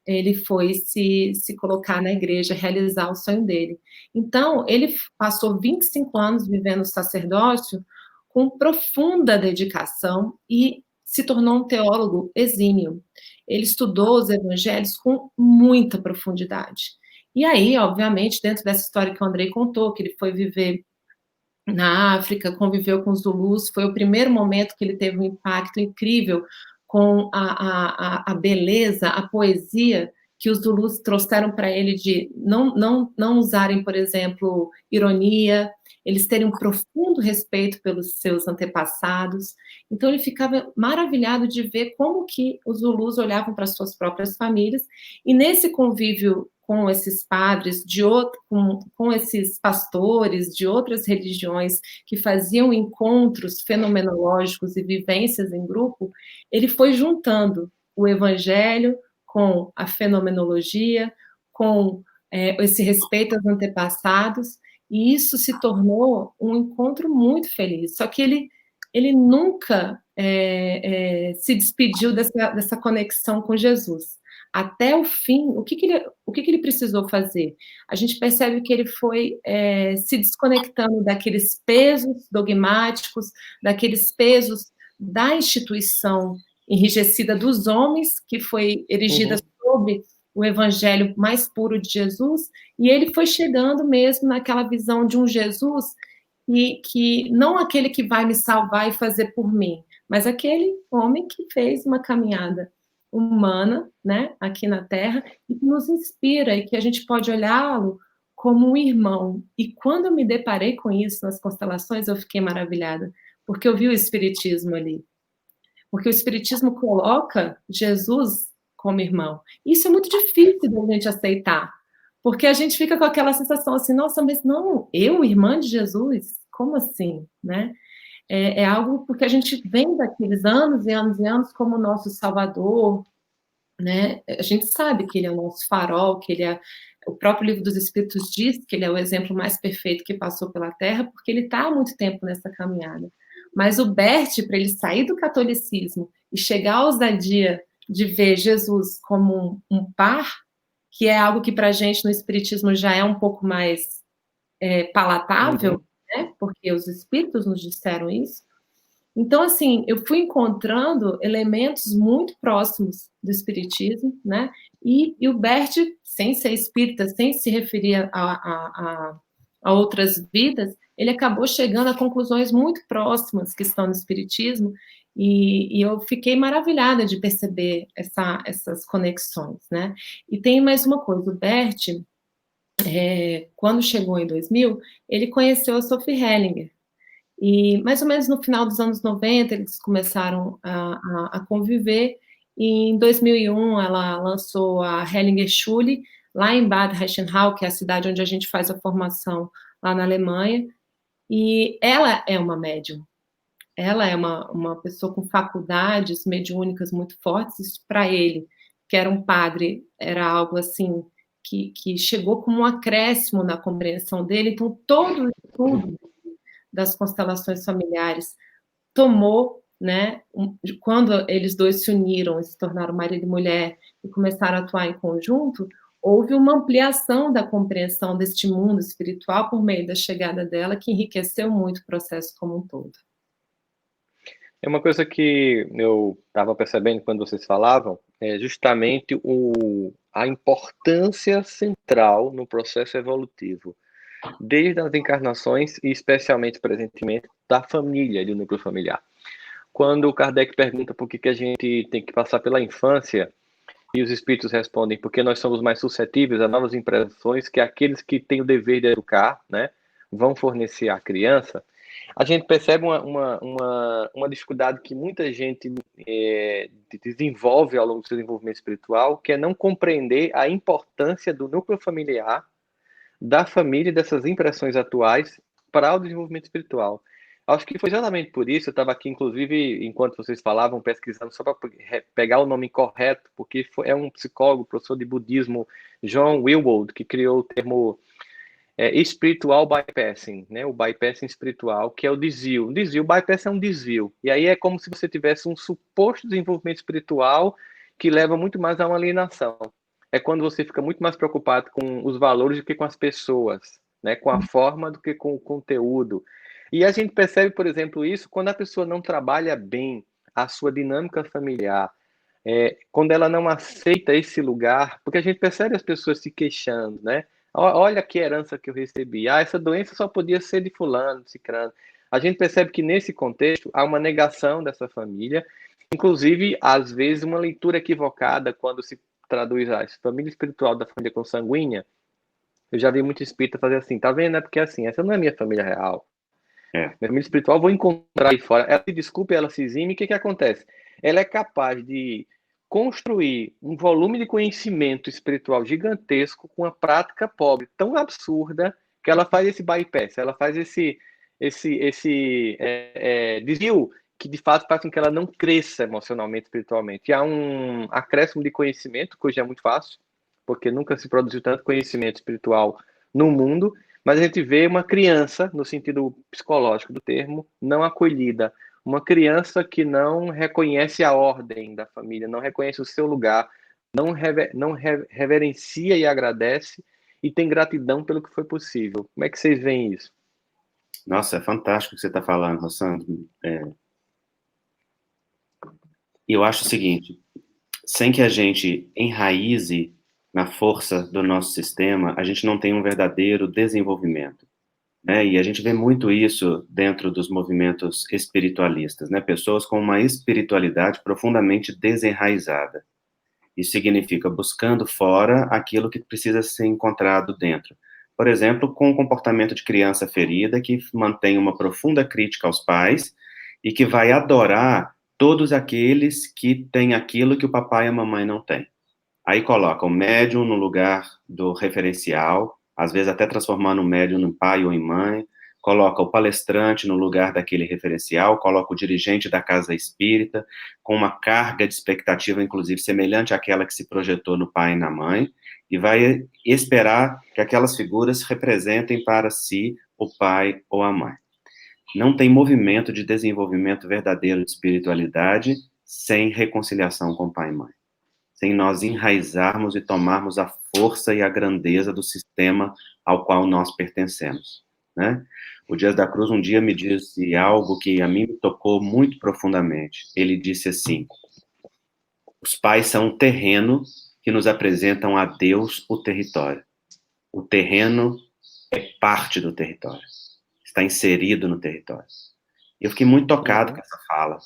ele foi se colocar na igreja, realizar o sonho dele. Então, ele passou 25 anos vivendo o sacerdócio com profunda dedicação e se tornou um teólogo exímio. Ele estudou os evangelhos com muita profundidade. E aí, obviamente, dentro dessa história que o Andrei contou, que ele foi viver na África, conviveu com os Zulus, foi o primeiro momento que ele teve um impacto incrível com a beleza, a poesia que os Zulus trouxeram para ele de não usarem, por exemplo, ironia, eles terem um profundo respeito pelos seus antepassados. Então, ele ficava maravilhado de ver como que os Zulus olhavam para suas próprias famílias, e nesse convívio com esses padres, com esses pastores de outras religiões que faziam encontros fenomenológicos e vivências em grupo, ele foi juntando o evangelho com a fenomenologia, com esse respeito aos antepassados, e isso se tornou um encontro muito feliz. Só que ele nunca se despediu dessa conexão com Jesus. Até o fim, o que ele precisou fazer? A gente percebe que ele foi se desconectando daqueles pesos dogmáticos, daqueles pesos da instituição enrijecida dos homens, que foi erigida sob o evangelho mais puro de Jesus, e ele foi chegando mesmo naquela visão de um Jesus que não aquele que vai me salvar e fazer por mim, mas aquele homem que fez uma caminhada humana, né, aqui na Terra, e que nos inspira, e que a gente pode olhá-lo como um irmão. E quando eu me deparei com isso nas constelações, eu fiquei maravilhada, porque eu vi o Espiritismo ali. Porque o Espiritismo coloca Jesus como irmão. Isso é muito difícil da gente aceitar, porque a gente fica com aquela sensação assim, nossa, mas não, eu, irmã de Jesus? Como assim, né? É algo porque a gente vem daqueles anos e anos e anos como o nosso Salvador, né? A gente sabe que ele é o nosso farol, que ele é... O próprio Livro dos Espíritos diz que ele é o exemplo mais perfeito que passou pela Terra, porque ele está há muito tempo nessa caminhada. Mas o Bert, para ele sair do catolicismo e chegar à ousadia de ver Jesus como um par, que é algo que para a gente no Espiritismo já é um pouco mais palatável, né? Porque os Espíritos nos disseram isso. Então, assim, eu fui encontrando elementos muito próximos do Espiritismo, né? E o Bert, sem ser espírita, sem se referir a outras vidas, ele acabou chegando a conclusões muito próximas que estão no Espiritismo, e eu fiquei maravilhada de perceber essas conexões, né? E tem mais uma coisa, o Bert, quando chegou em 2000, ele conheceu a Sophie Hellinger, e mais ou menos no final dos anos 90, eles começaram a conviver, e em 2001 ela lançou a Hellinger Schule, lá em Bad Reichenhall, que é a cidade onde a gente faz a formação lá na Alemanha, e ela é uma médium. Ela é uma pessoa com faculdades mediúnicas muito fortes. Isso para ele, que era um padre, era algo assim, que chegou como um acréscimo na compreensão dele. Então, todo o estudo das constelações familiares tomou, né, quando eles dois se uniram e se tornaram marido e mulher e começaram a atuar em conjunto, houve uma ampliação da compreensão deste mundo espiritual por meio da chegada dela, que enriqueceu muito o processo como um todo. É uma coisa que eu estava percebendo quando vocês falavam, é justamente a importância central no processo evolutivo, desde as encarnações e especialmente presentemente da família, do núcleo familiar. Quando o Kardec pergunta por que a gente tem que passar pela infância, e os espíritos respondem porque nós somos mais suscetíveis a novas impressões que aqueles que têm o dever de educar, né, vão fornecer à criança, a gente percebe uma dificuldade que muita gente desenvolve ao longo do seu desenvolvimento espiritual, que é não compreender a importância do núcleo familiar, da família e dessas impressões atuais para o desenvolvimento espiritual. Acho que foi exatamente por isso, eu estava aqui, inclusive, enquanto vocês falavam, pesquisando, só para pegar o nome correto, porque é um psicólogo, professor de budismo, John Wilwold, que criou o termo espiritual bypassing, né? O bypassing espiritual, que é o desvio. O desvio, o bypass é um desvio. E aí é como se você tivesse um suposto desenvolvimento espiritual que leva muito mais a uma alienação. É quando você fica muito mais preocupado com os valores do que com as pessoas, né? Com a forma do que com o conteúdo. E a gente percebe, por exemplo, isso quando a pessoa não trabalha bem a sua dinâmica familiar, quando ela não aceita esse lugar, porque a gente percebe as pessoas se queixando, né? Olha que herança que eu recebi. Essa doença só podia ser de fulano, de cicrano. A gente percebe que nesse contexto há uma negação dessa família, inclusive, às vezes, uma leitura equivocada quando se traduz a família espiritual da família consanguínea. Eu já vi muito espírita fazer assim, tá vendo? É porque assim, essa não é minha família real. Minha família espiritual, vou encontrar aí fora. Ela se desculpa, ela se exime, o que acontece? Ela é capaz de construir um volume de conhecimento espiritual gigantesco com uma prática pobre, tão absurda, que ela faz esse bypass, ela faz esse desvio que, de fato, faz com que ela não cresça emocionalmente, espiritualmente. E há um acréscimo de conhecimento, que hoje é muito fácil, porque nunca se produziu tanto conhecimento espiritual no mundo, mas a gente vê uma criança, no sentido psicológico do termo, não acolhida, uma criança que não reconhece a ordem da família, não reconhece o seu lugar, não reverencia e agradece e tem gratidão pelo que foi possível. Como é que vocês veem isso? Nossa, é fantástico o que você está falando, Rossandro. E eu acho o seguinte, sem que a gente enraize na força do nosso sistema, a gente não tem um verdadeiro desenvolvimento, né? E a gente vê muito isso dentro dos movimentos espiritualistas, né? Pessoas com uma espiritualidade profundamente desenraizada. Isso significa buscando fora aquilo que precisa ser encontrado dentro. Por exemplo, com o comportamento de criança ferida, que mantém uma profunda crítica aos pais e que vai adorar todos aqueles que têm aquilo que o papai e a mamãe não têm. Aí coloca o médium no lugar do referencial, às vezes até transformando o médium em pai ou em mãe, coloca o palestrante no lugar daquele referencial, coloca o dirigente da casa espírita, com uma carga de expectativa, inclusive, semelhante àquela que se projetou no pai e na mãe, e vai esperar que aquelas figuras representem para si o pai ou a mãe. Não tem movimento de desenvolvimento verdadeiro de espiritualidade sem reconciliação com pai e mãe. Sem nós enraizarmos e tomarmos a força e a grandeza do sistema ao qual nós pertencemos, né? O Dias da Cruz um dia me disse algo que a mim me tocou muito profundamente. Ele disse assim: os pais são um terreno que nos apresentam a Deus o território. O terreno é parte do território, está inserido no território. Eu fiquei muito tocado com essa fala,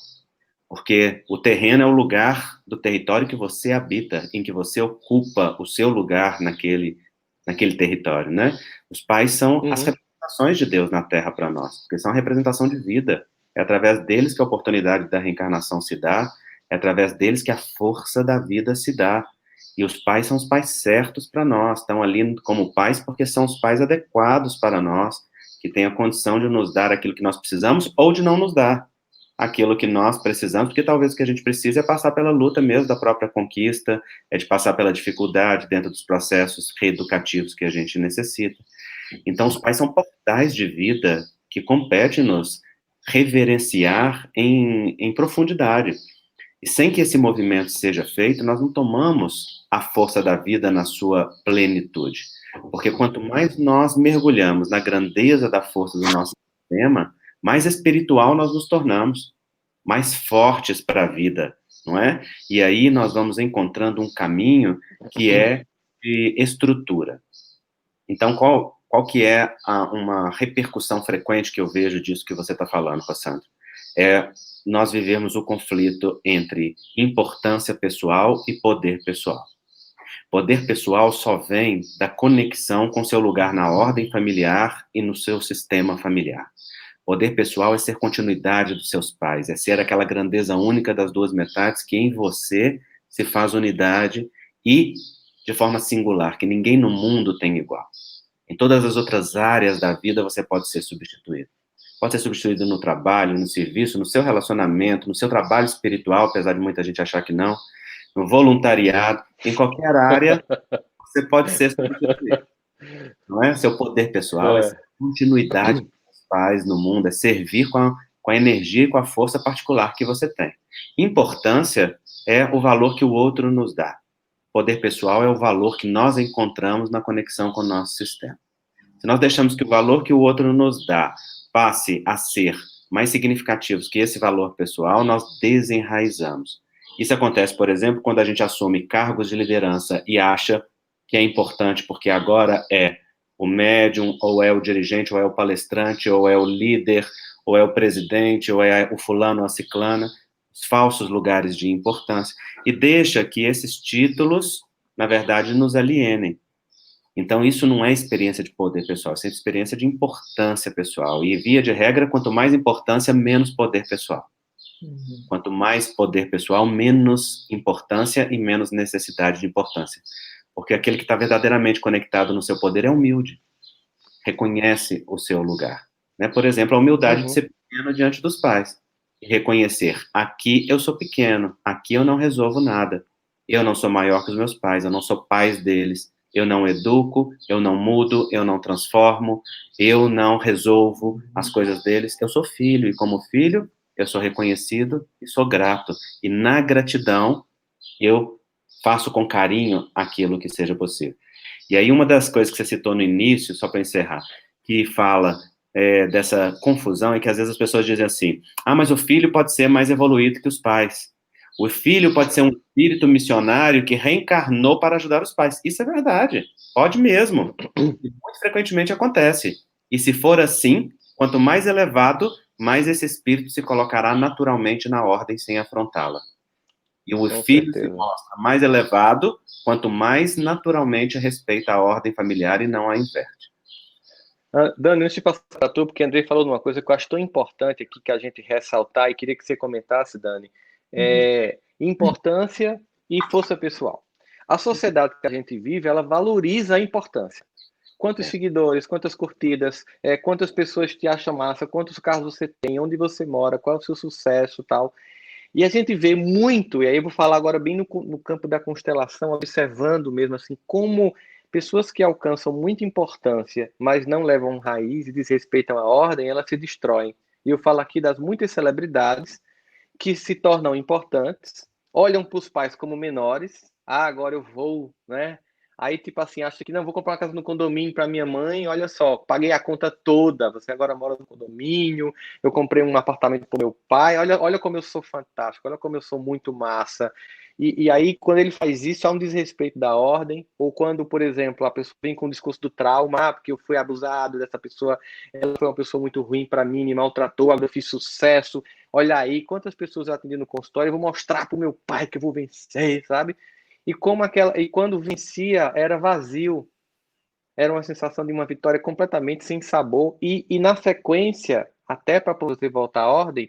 porque o terreno é o lugar do território que você habita, em que você ocupa o seu lugar naquele território, né? Os pais são as representações de Deus na Terra para nós, porque são a representação de vida. É através deles que a oportunidade da reencarnação se dá, é através deles que a força da vida se dá. E os pais são os pais certos para nós, estão ali como pais porque são os pais adequados para nós, que têm a condição de nos dar aquilo que nós precisamos ou de não nos dar aquilo que nós precisamos, porque talvez o que a gente precise é passar pela luta mesmo da própria conquista, é de passar pela dificuldade dentro dos processos reeducativos que a gente necessita. Então, os pais são portais de vida que compete-nos reverenciar em profundidade. E sem que esse movimento seja feito, nós não tomamos a força da vida na sua plenitude. Porque quanto mais nós mergulhamos na grandeza da força do nosso sistema, mais espiritual nós nos tornamos, mais fortes para a vida, não é? E aí nós vamos encontrando um caminho que é de estrutura. Então, qual que é uma repercussão frequente que eu vejo disso que você está falando, Rossandro? É nós vivemos o conflito entre importância pessoal e poder pessoal. Poder pessoal só vem da conexão com seu lugar na ordem familiar e no seu sistema familiar. Poder pessoal é ser continuidade dos seus pais, é ser aquela grandeza única das duas metades que em você se faz unidade e de forma singular, que ninguém no mundo tem igual. Em todas as outras áreas da vida você pode ser substituído. Pode ser substituído no trabalho, no serviço, no seu relacionamento, no seu trabalho espiritual, apesar de muita gente achar que não, no voluntariado, em qualquer área, você pode ser substituído. Não é? Seu poder pessoal, essa continuidade dos pais no mundo, é servir com a energia e com a força particular que você tem. Importância é o valor que o outro nos dá. Poder pessoal é o valor que nós encontramos na conexão com o nosso sistema. Se nós deixamos que o valor que o outro nos dá passe a ser mais significativos que esse valor pessoal, nós desenraizamos. Isso acontece, por exemplo, quando a gente assume cargos de liderança e acha que é importante porque agora é o médium, ou é o dirigente, ou é o palestrante, ou é o líder, ou é o presidente, ou é o fulano ou a ciclana, os falsos lugares de importância, e deixa que esses títulos, na verdade, nos alienem. Então, isso não é experiência de poder pessoal, isso é experiência de importância pessoal. E, via de regra, quanto mais importância, menos poder pessoal. Quanto mais poder pessoal, menos importância e menos necessidade de importância. Porque aquele que está verdadeiramente conectado no seu poder é humilde, reconhece o seu lugar. Né? Por exemplo, a humildade de ser pequeno diante dos pais. E reconhecer, aqui eu sou pequeno, aqui eu não resolvo nada. Eu não sou maior que os meus pais, eu não sou pai deles. Eu não educo, eu não mudo, eu não transformo, eu não resolvo as coisas deles. Eu sou filho, e como filho, eu sou reconhecido e sou grato. E na gratidão, eu faço com carinho aquilo que seja possível. E aí, uma das coisas que você citou no início, só para encerrar, que fala dessa confusão, é que às vezes as pessoas dizem assim, mas o filho pode ser mais evoluído que os pais. O filho pode ser um espírito missionário que reencarnou para ajudar os pais. Isso é verdade, pode mesmo. E muito frequentemente acontece. E se for assim, quanto mais elevado, mais esse espírito se colocará naturalmente na ordem sem afrontá-la. E o Com filho certeza. se mostra mais elevado, quanto mais naturalmente respeita a ordem familiar e não a inverte. Dani, antes de passar para tu, porque Andrei falou de uma coisa que eu acho tão importante aqui que a gente ressaltar, e queria que você comentasse, Dani, importância e força pessoal. A sociedade que a gente vive, ela valoriza a importância. Quantos seguidores, quantas curtidas, quantas pessoas te acham massa, quantos carros você tem, onde você mora, qual é o seu sucesso e tal. E a gente vê muito, e aí eu vou falar agora bem no campo da constelação, observando mesmo assim, como pessoas que alcançam muita importância, mas não levam raiz e desrespeitam a ordem, elas se destroem. E eu falo aqui das muitas celebridades que se tornam importantes, olham para os pais como menores, agora eu vou, né? Aí, tipo assim, acha que não, vou comprar uma casa no condomínio para minha mãe, olha só, paguei a conta toda, você agora mora no condomínio, eu comprei um apartamento para meu pai, olha como eu sou fantástico, olha como eu sou muito massa. E aí, quando ele faz isso, há um desrespeito da ordem, ou quando, por exemplo, a pessoa vem com o discurso do trauma, porque eu fui abusado dessa pessoa, ela foi uma pessoa muito ruim para mim, me maltratou, agora eu fiz sucesso, olha aí, quantas pessoas eu atendi no consultório, eu vou mostrar para o meu pai que eu vou vencer, sabe? E quando vencia, era vazio. Era uma sensação de uma vitória completamente sem sabor. E na sequência, até para poder voltar à ordem,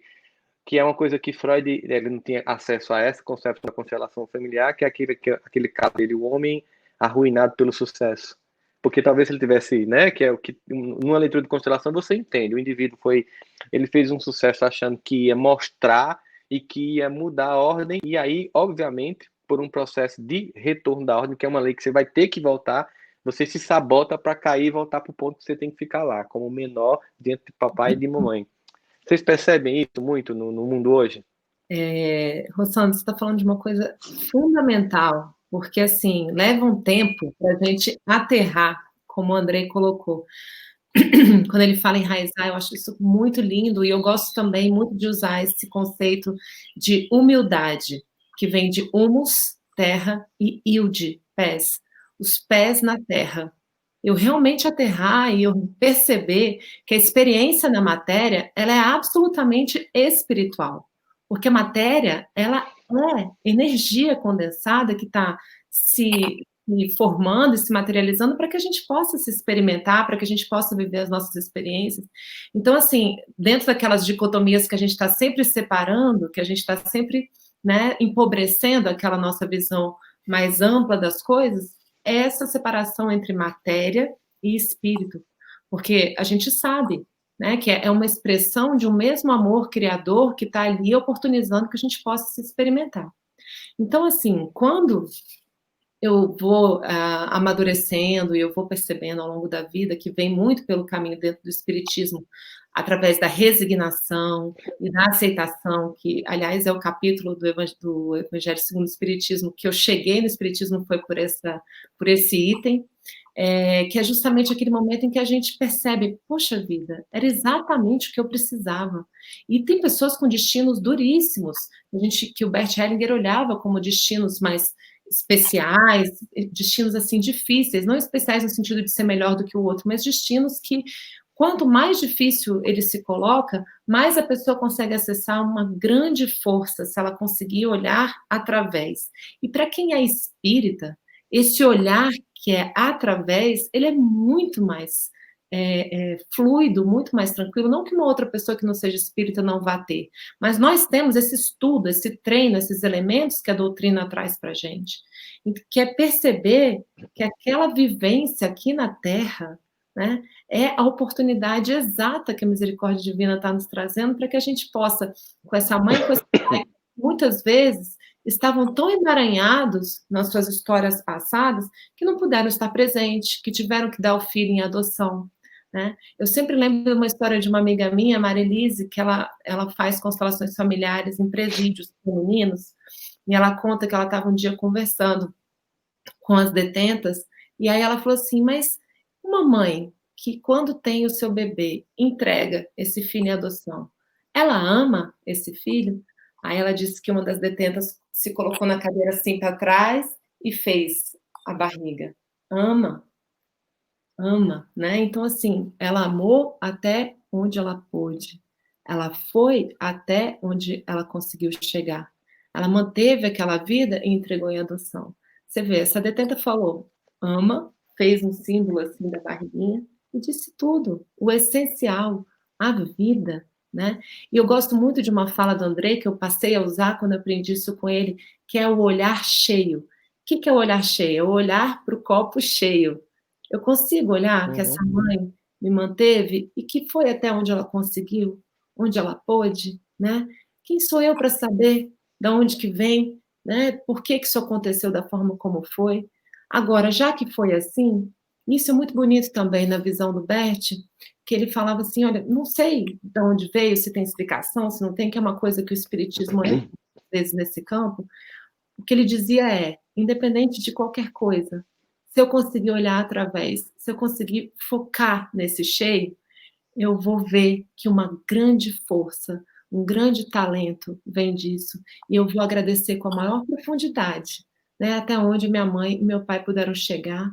que é uma coisa que Freud ele não tinha acesso a esse conceito da constelação familiar, que é aquele caso dele, o homem arruinado pelo sucesso. Porque talvez ele tivesse, né, que é o que numa leitura de constelação você entende, o indivíduo ele fez um sucesso achando que ia mostrar e que ia mudar a ordem, e aí, obviamente, por um processo de retorno da ordem, que é uma lei que você vai ter que voltar, você se sabota para cair e voltar para o ponto que você tem que ficar lá, como menor dentro de papai e de mamãe. Vocês percebem isso muito no mundo hoje? Rossandro, você está falando de uma coisa fundamental, porque, assim, leva um tempo para a gente aterrar, como o Andrei colocou. Quando ele fala enraizar, eu acho isso muito lindo, e eu gosto também muito de usar esse conceito de humildade, que vem de humus, terra, e ilde, pés. Os pés na terra. Eu realmente aterrar e eu perceber que a experiência na matéria, ela é absolutamente espiritual. Porque a matéria, ela é energia condensada que está se formando e se materializando para que a gente possa se experimentar, para que a gente possa viver as nossas experiências. Então, assim, dentro daquelas dicotomias que a gente está sempre separando, que a gente está sempre, né, empobrecendo aquela nossa visão mais ampla das coisas, é essa separação entre matéria e espírito. Porque a gente sabe, né, que é uma expressão de um mesmo amor criador que está ali oportunizando que a gente possa se experimentar. Então, assim, quando eu vou amadurecendo e eu vou percebendo ao longo da vida que vem muito pelo caminho dentro do espiritismo, através da resignação e da aceitação, que, aliás, é o capítulo do Evangelho segundo o Espiritismo, que eu cheguei no Espiritismo foi por esse item, que é justamente aquele momento em que a gente percebe, poxa vida, era exatamente o que eu precisava. E tem pessoas com destinos duríssimos, que o Bert Hellinger olhava como destinos mais especiais, destinos assim difíceis, não especiais no sentido de ser melhor do que o outro, mas destinos que, quanto mais difícil ele se coloca, mais a pessoa consegue acessar uma grande força, se ela conseguir olhar através. E para quem é espírita, esse olhar que é através, ele é muito mais fluido, muito mais tranquilo. Não que uma outra pessoa que não seja espírita não vá ter, mas nós temos esse estudo, esse treino, esses elementos que a doutrina traz para a gente, que é perceber que aquela vivência aqui na Terra, né, é a oportunidade exata que a misericórdia divina está nos trazendo para que a gente possa, com essa mãe, com esse pai, muitas vezes estavam tão emaranhados nas suas histórias passadas que não puderam estar presentes, que tiveram que dar o filho em adoção, né? Eu sempre lembro de uma história de uma amiga minha, Marilise, que ela faz constelações familiares em presídios femininos, e ela conta que ela estava um dia conversando com as detentas, e aí ela falou assim, mas uma mãe que quando tem o seu bebê, entrega esse filho em adoção, ela ama esse filho? Aí ela disse que uma das detentas se colocou na cadeira assim para trás e fez a barriga. Ama, né? Então, assim, ela amou até onde ela pôde. Ela foi até onde ela conseguiu chegar. Ela manteve aquela vida e entregou em adoção. Você vê, essa detenta falou, ama, fez um símbolo assim da barriguinha e disse tudo, o essencial, a vida, né? E eu gosto muito de uma fala do André que eu passei a usar quando eu aprendi isso com ele, que é o olhar cheio. O que é o olhar cheio? É o olhar para o copo cheio. Eu consigo olhar que essa mãe me manteve e que foi até onde ela conseguiu, onde ela pôde, né? Quem sou eu para saber de onde que vem, né? Por que isso aconteceu da forma como foi? Agora, já que foi assim, isso é muito bonito também na visão do Bert, que ele falava assim, olha, não sei de onde veio, se tem explicação, se não tem, que é uma coisa que o espiritismo é, às vezes, nesse campo. O que ele dizia é, independente de qualquer coisa, se eu conseguir olhar através, se eu conseguir focar nesse cheio, eu vou ver que uma grande força, um grande talento vem disso, e eu vou agradecer com a maior profundidade, né, até onde minha mãe e meu pai puderam chegar,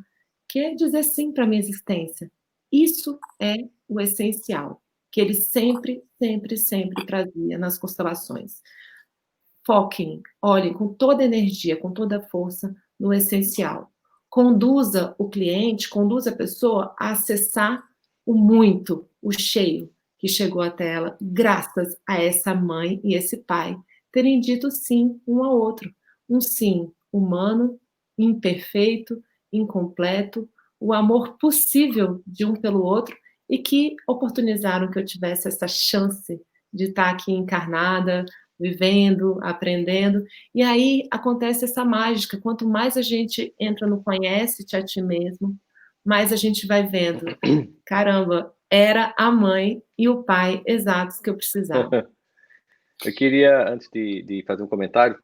que é dizer sim para a minha existência. Isso é o essencial, que ele sempre, sempre, sempre trazia nas constelações. Foquem, olhem com toda a energia, com toda a força no essencial. Conduza o cliente, conduza a pessoa a acessar o muito, o cheio que chegou até ela, graças a essa mãe e esse pai terem dito sim um ao outro. Um sim humano, imperfeito, incompleto, o amor possível de um pelo outro e que oportunizaram que eu tivesse essa chance de estar aqui encarnada, vivendo, aprendendo, e aí acontece essa mágica, quanto mais a gente entra no conhece-te a ti mesmo, mais a gente vai vendo, caramba, era a mãe e o pai exatos que eu precisava. Eu queria, antes de fazer um comentário,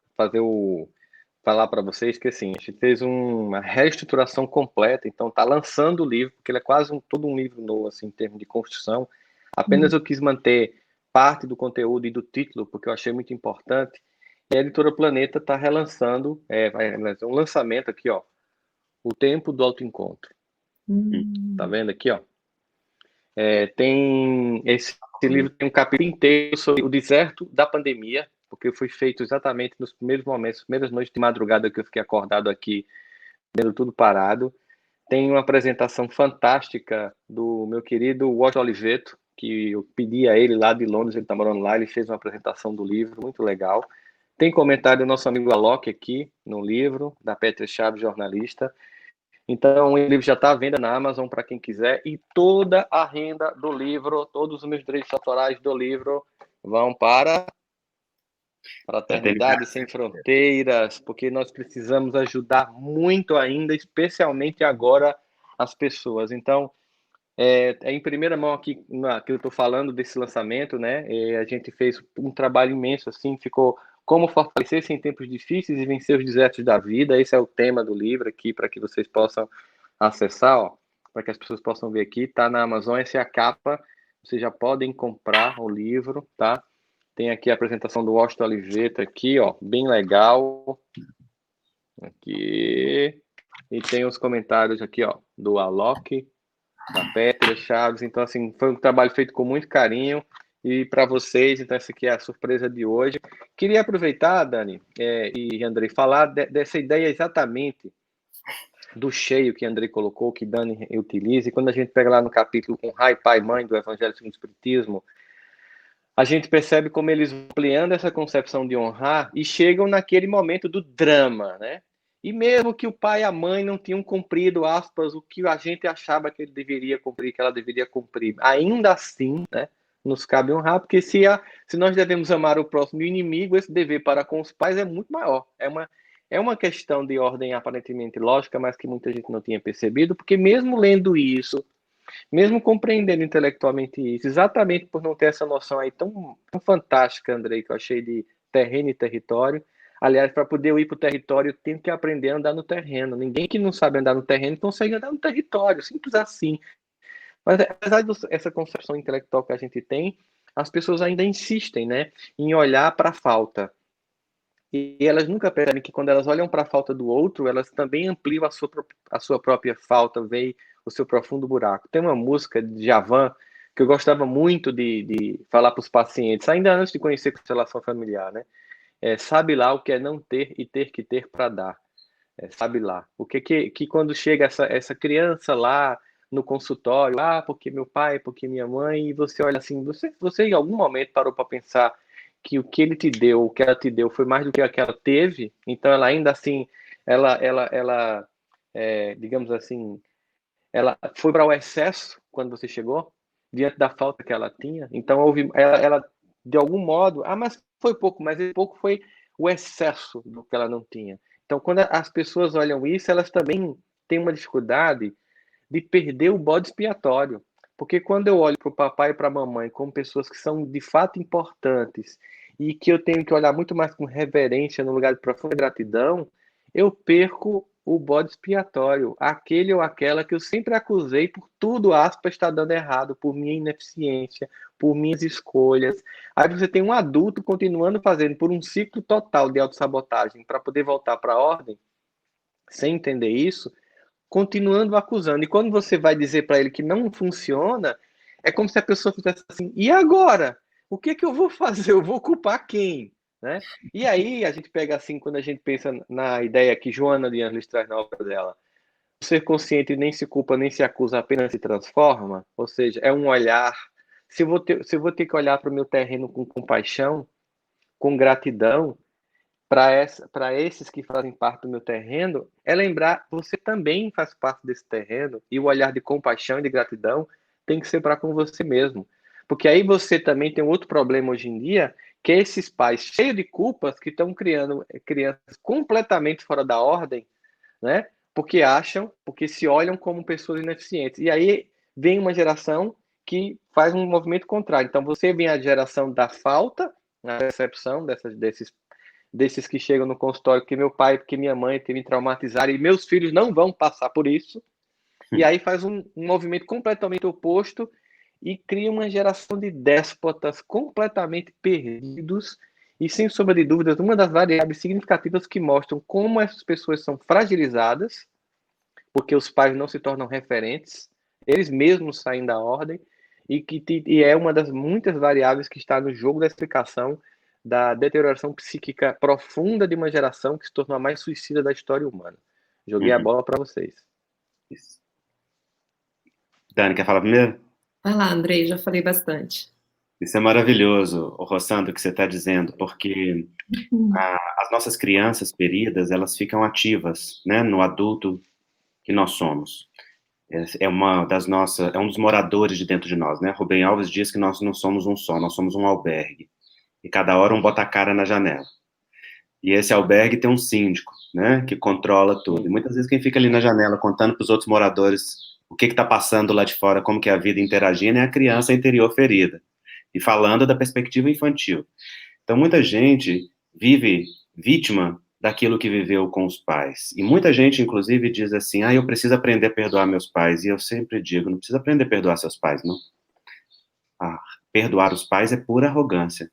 falar para vocês que assim, a gente fez uma reestruturação completa, então está lançando o livro, porque ele é quase todo um livro novo, assim, em termos de construção. Apenas eu quis manter parte do conteúdo e do título, porque eu achei muito importante. E a Editora Planeta está relançando, vai fazer um lançamento aqui, ó, O Tempo do Autoencontro. Tá vendo aqui, ó? Esse livro tem um capítulo inteiro sobre o deserto da pandemia, porque foi feito exatamente nos primeiros momentos, primeiras noites de madrugada que eu fiquei acordado aqui, vendo tudo parado. Tem uma apresentação fantástica do meu querido Washington Oliveto, que eu pedi a ele lá de Londres, ele está morando lá, ele fez uma apresentação do livro, muito legal. Tem comentário do nosso amigo Alok aqui no livro, da Petra Chaves, jornalista. Então, o livro já está à venda na Amazon para quem quiser, e toda a renda do livro, todos os meus direitos autorais do livro vão para Fraternidade Sem Fronteiras, porque nós precisamos ajudar muito ainda, especialmente agora, as pessoas. Então, em primeira mão aqui, que eu estou falando desse lançamento, né? A gente fez um trabalho imenso, assim, ficou como fortalecer-se em tempos difíceis e vencer os desertos da vida. Esse é o tema do livro aqui, para que vocês possam acessar, ó, para que as pessoas possam ver aqui. Tá na Amazon, essa é a capa. Vocês já podem comprar o livro, tá? Tem aqui a apresentação do Washington Oliveto aqui, ó, bem legal. Aqui. E tem os comentários aqui, ó, do Alok, da Petra Chaves. Então, assim, foi um trabalho feito com muito carinho. E para vocês, então, essa aqui é a surpresa de hoje. Queria aproveitar, Dani e Andrei, falar dessa ideia exatamente do cheio que Andrei colocou, que Dani utiliza, e quando a gente pega lá no capítulo com Pai, Pai, Mãe do Evangelho segundo o Espiritismo, a gente percebe como eles vão ampliando essa concepção de honrar e chegam naquele momento do drama, né? E mesmo que o pai e a mãe não tinham cumprido, aspas, o que a gente achava que ele deveria cumprir, que ela deveria cumprir, ainda assim, né, nos cabe honrar, porque se nós devemos amar o próximo inimigo, esse dever para com os pais é muito maior. É uma questão de ordem aparentemente lógica, mas que muita gente não tinha percebido, porque mesmo lendo isso, mesmo compreendendo intelectualmente isso, exatamente por não ter essa noção aí tão fantástica, Andrei, que eu achei de terreno e território. Aliás, para poder ir para o território, tem que aprender a andar no terreno. Ninguém que não sabe andar no terreno consegue andar no território, simples assim. Mas apesar dessa concepção intelectual que a gente tem, as pessoas ainda insistem, né, em olhar para a falta. E elas nunca percebem que quando elas olham para a falta do outro, elas também ampliam a sua própria falta, veem o seu profundo buraco. Tem uma música de Djavan que eu gostava muito de falar para os pacientes, ainda antes de conhecer constelação familiar, né? Sabe lá o que é não ter e ter que ter para dar. Sabe lá. O que quando chega essa criança lá no consultório, porque meu pai, porque minha mãe, e você olha assim, você em algum momento parou para pensar que o que ele te deu, o que ela te deu, foi mais do que ela teve, então ela ainda assim, ela digamos assim, ela foi para o excesso quando você chegou, diante da falta que ela tinha, então ela de algum modo, mas foi pouco, mas esse pouco foi o excesso do que ela não tinha. Então, quando as pessoas olham isso, elas também têm uma dificuldade de perder o bode expiatório. Porque quando eu olho para o papai e para a mamãe como pessoas que são de fato importantes e que eu tenho que olhar muito mais com reverência no lugar de profunda gratidão, eu perco o bode expiatório, aquele ou aquela que eu sempre acusei por tudo, aspas, está dando errado, por minha ineficiência, por minhas escolhas. Aí você tem um adulto continuando fazendo por um ciclo total de autossabotagem para poder voltar para a ordem, sem entender isso, continuando acusando. E quando você vai dizer para ele que não funciona, é como se a pessoa fizesse assim, e agora? O que eu vou fazer? Eu vou culpar quem? Né? E aí a gente pega assim, quando a gente pensa na ideia que Joana de Angelis traz na obra dela, o ser consciente nem se culpa, nem se acusa, apenas se transforma, ou seja, é um olhar. Se eu vou ter que olhar para o meu terreno com compaixão, com gratidão, para esses que fazem parte do meu terreno, é lembrar que você também faz parte desse terreno, e o olhar de compaixão e de gratidão tem que ser para com você mesmo. Porque aí você também tem um outro problema hoje em dia, que é esses pais cheios de culpas que estão criando crianças completamente fora da ordem, né? Porque se olham como pessoas ineficientes. E aí vem uma geração que faz um movimento contrário. Então você vem a geração da falta, na percepção desses que chegam no consultório, que meu pai, que minha mãe me traumatizaram, e meus filhos não vão passar por isso. E aí faz um movimento completamente oposto e cria uma geração de déspotas completamente perdidos e, sem sombra de dúvidas, uma das variáveis significativas que mostram como essas pessoas são fragilizadas, porque os pais não se tornam referentes, eles mesmos saem da ordem, e é uma das muitas variáveis que está no jogo da explicação da deterioração psíquica profunda de uma geração que se tornou a mais suicida da história humana. Joguei a bola para vocês. Isso. Dani, quer falar primeiro? Vai lá, Andrei, já falei bastante. Isso é maravilhoso, Rossandro, o que você está dizendo, porque as nossas crianças feridas, elas ficam ativas, né, no adulto que nós somos. É um dos moradores de dentro de nós, né? Rubem Alves diz que nós não somos um só, nós somos um albergue. E cada hora um bota a cara na janela. E esse albergue tem um síndico, né, que controla tudo. E muitas vezes quem fica ali na janela contando para os outros moradores o que está passando lá de fora, como que é a vida interagindo, é a criança interior ferida. E falando da perspectiva infantil. Então, muita gente vive vítima daquilo que viveu com os pais. E muita gente, inclusive, diz assim, eu preciso aprender a perdoar meus pais. E eu sempre digo, não precisa aprender a perdoar seus pais, não. Perdoar os pais é pura arrogância.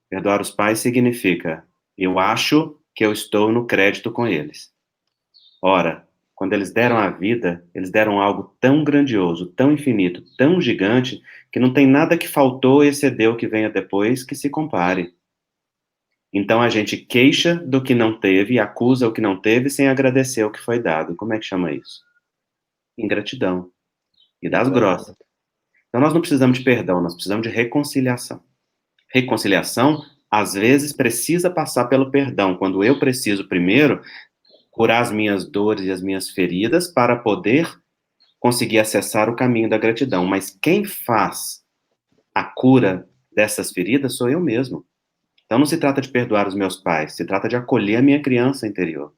Perdoar os pais significa, eu acho que eu estou no crédito com eles. Ora, quando eles deram a vida, eles deram algo tão grandioso, tão infinito, tão gigante, que não tem nada que faltou e excedeu que venha depois que se compare. Então a gente queixa do que não teve, acusa o que não teve, sem agradecer o que foi dado. Como é que chama isso? Ingratidão. E das grossas. Então nós não precisamos de perdão, nós precisamos de reconciliação. Reconciliação, às vezes, precisa passar pelo perdão, quando eu preciso primeiro curar as minhas dores e as minhas feridas para poder conseguir acessar o caminho da gratidão. Mas quem faz a cura dessas feridas sou eu mesmo. Então não se trata de perdoar os meus pais, se trata de acolher a minha criança interior.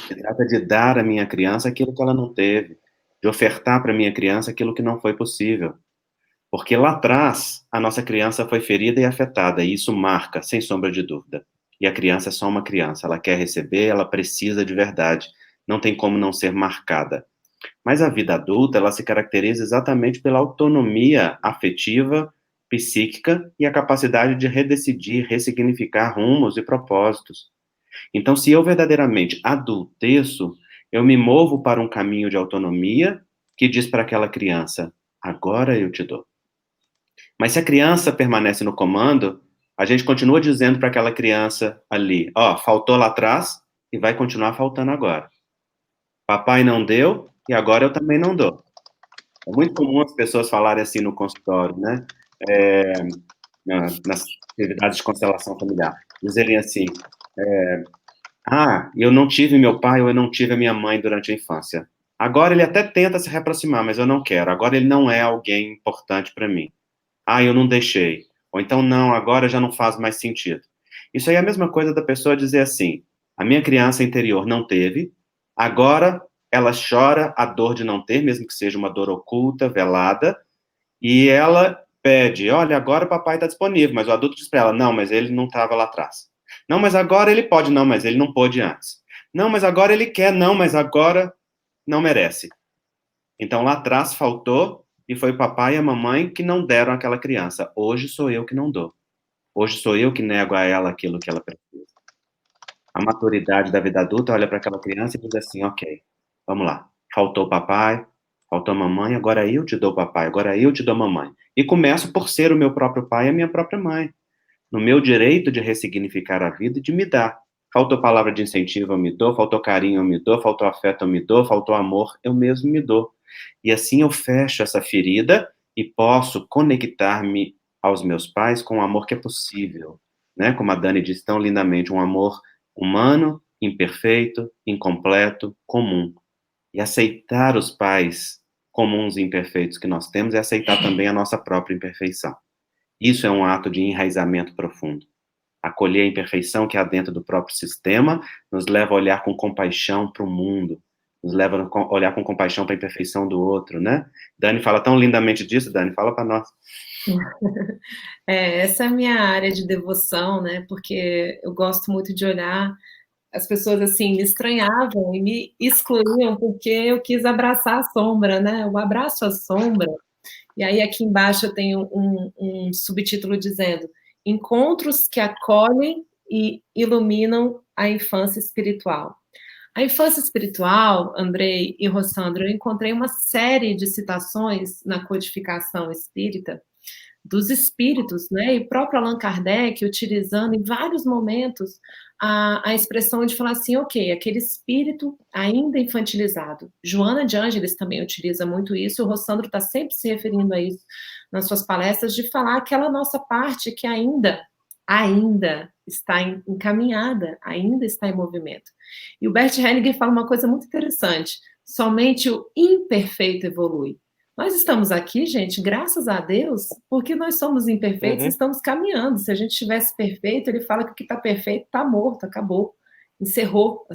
Se trata de dar à minha criança aquilo que ela não teve, de ofertar para a minha criança aquilo que não foi possível. Porque lá atrás, a nossa criança foi ferida e afetada, e isso marca, sem sombra de dúvida. E a criança é só uma criança, ela quer receber, ela precisa de verdade, não tem como não ser marcada. Mas a vida adulta, ela se caracteriza exatamente pela autonomia afetiva, psíquica e a capacidade de redecidir, ressignificar rumos e propósitos. Então, se eu verdadeiramente adulteço, eu me movo para um caminho de autonomia que diz para aquela criança: agora eu te dou. Mas se a criança permanece no comando, a gente continua dizendo para aquela criança ali: ó, faltou lá atrás e vai continuar faltando agora. Papai não deu e agora eu também não dou. É muito comum as pessoas falarem assim no consultório, né? Nas atividades de constelação familiar. Dizerem assim: eu não tive meu pai ou eu não tive a minha mãe durante a infância. Agora ele até tenta se reaproximar, mas eu não quero. Agora ele não é alguém importante para mim. Eu não deixei. Ou então, não, agora já não faz mais sentido. Isso aí é a mesma coisa da pessoa dizer assim: a minha criança interior não teve, agora ela chora a dor de não ter, mesmo que seja uma dor oculta, velada, e ela pede: olha, agora o papai está disponível, mas o adulto diz para ela: não, mas ele não estava lá atrás. Não, mas agora ele pode, não, mas ele não pôde antes. Não, mas agora ele quer, não, mas agora não merece. Então lá atrás faltou, e foi o papai e a mamãe que não deram àquela criança. Hoje sou eu que não dou. Hoje sou eu que nego a ela aquilo que ela precisa. A maturidade da vida adulta olha para aquela criança e diz assim: ok, vamos lá. Faltou papai, faltou mamãe, agora eu te dou papai, agora eu te dou mamãe. E começo por ser o meu próprio pai e a minha própria mãe. No meu direito de ressignificar a vida e de me dar. Faltou palavra de incentivo, eu me dou. Faltou carinho, eu me dou. Faltou afeto, eu me dou. Faltou amor, eu mesmo me dou. E assim eu fecho essa ferida e posso conectar-me aos meus pais com o amor que é possível, né? Como a Dani disse tão lindamente, um amor humano, imperfeito, incompleto, comum. E aceitar os pais comuns e imperfeitos que nós temos é aceitar também a nossa própria imperfeição. Isso é um ato de enraizamento profundo. Acolher a imperfeição que há dentro do próprio sistema nos leva a olhar com compaixão para o mundo, nos leva a olhar com compaixão para a imperfeição do outro, né? Dani fala tão lindamente disso. Dani, fala para nós. Essa é a minha área de devoção, né? Porque eu gosto muito de olhar. As pessoas, assim, me estranhavam e me excluíam porque eu quis abraçar a sombra, né? Eu abraço a sombra. E aí, aqui embaixo, eu tenho um subtítulo dizendo: Encontros que acolhem e iluminam a infância espiritual. A infância espiritual, Andrei e Rossandra, eu encontrei uma série de citações na codificação espírita dos espíritos, né? E próprio Allan Kardec utilizando em vários momentos a expressão de falar assim: ok, aquele espírito ainda infantilizado. Joana de Ângeles também utiliza muito isso, o Rossandro está sempre se referindo a isso nas suas palestras, de falar aquela nossa parte que ainda está encaminhada, ainda está em movimento. E o Bert Hellinger fala uma coisa muito interessante: somente o imperfeito evolui. Nós estamos aqui, gente, graças a Deus, porque nós somos imperfeitos e estamos caminhando. Se a gente tivesse perfeito, ele fala que o que está perfeito está morto, acabou, encerrou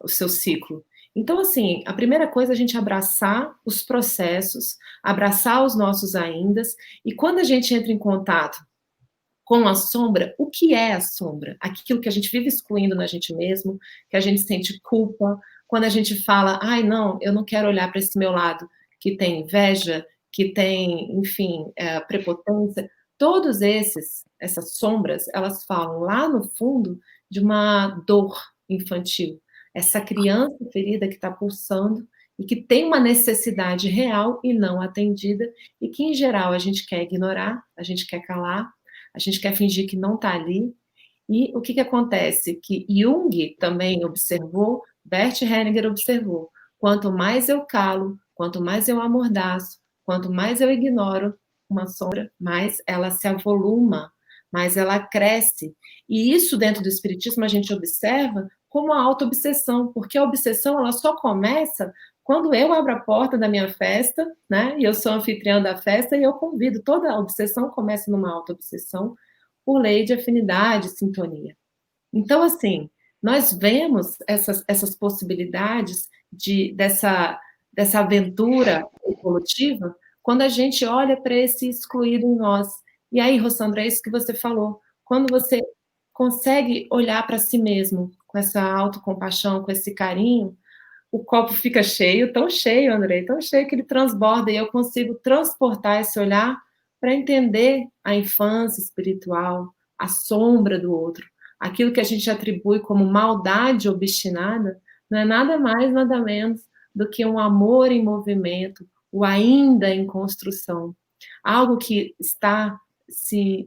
o seu ciclo. Então, assim, a primeira coisa é a gente abraçar os processos, abraçar os nossos aindas, e quando a gente entra em contato com a sombra, o que é a sombra? Aquilo que a gente vive excluindo na gente mesmo, que a gente sente culpa, quando a gente fala: ai, não, eu não quero olhar para esse meu lado que tem inveja, que tem, enfim, prepotência. Todos essas sombras, elas falam lá no fundo de uma dor infantil. Essa criança ferida que está pulsando e que tem uma necessidade real e não atendida, e que, em geral, a gente quer ignorar, a gente quer calar, a gente quer fingir que não está ali. E o que acontece? Que Jung também observou, Bert Hellinger observou, quanto mais eu calo, quanto mais eu amordaço, quanto mais eu ignoro uma sombra, mais ela se avoluma, mais ela cresce. E isso dentro do espiritismo a gente observa como a auto-obsessão, porque a obsessão ela só começa quando eu abro a porta da minha festa, né? E eu sou anfitriã da festa e eu convido. Toda a obsessão começa numa auto-obsessão por lei de afinidade, sintonia. Então, assim, nós vemos essas possibilidades dessa aventura evolutiva quando a gente olha para esse excluído em nós. E aí, Rossandra, é isso que você falou. Quando você consegue olhar para si mesmo com essa autocompaixão, com esse carinho, o copo fica cheio, tão cheio, Andrei, tão cheio que ele transborda, e eu consigo transportar esse olhar para entender a infância espiritual, a sombra do outro. Aquilo que a gente atribui como maldade obstinada não é nada mais, nada menos do que um amor em movimento, o ainda em construção. Algo que está se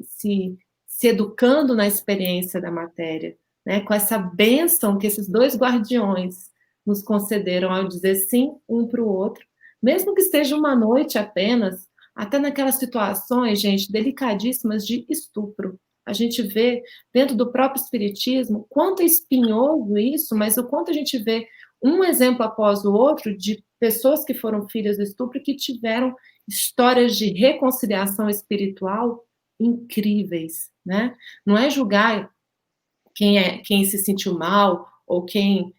educando na experiência da matéria, né? Com essa bênção que esses dois guardiões nos concederam ao dizer sim um para o outro, mesmo que esteja uma noite apenas, até naquelas situações, gente, delicadíssimas de estupro. A gente vê dentro do próprio espiritismo quanto é espinhoso isso, mas o quanto a gente vê um exemplo após o outro de pessoas que foram filhas do estupro e que tiveram histórias de reconciliação espiritual incríveis, né? Não é julgar quem se sentiu mal ou quem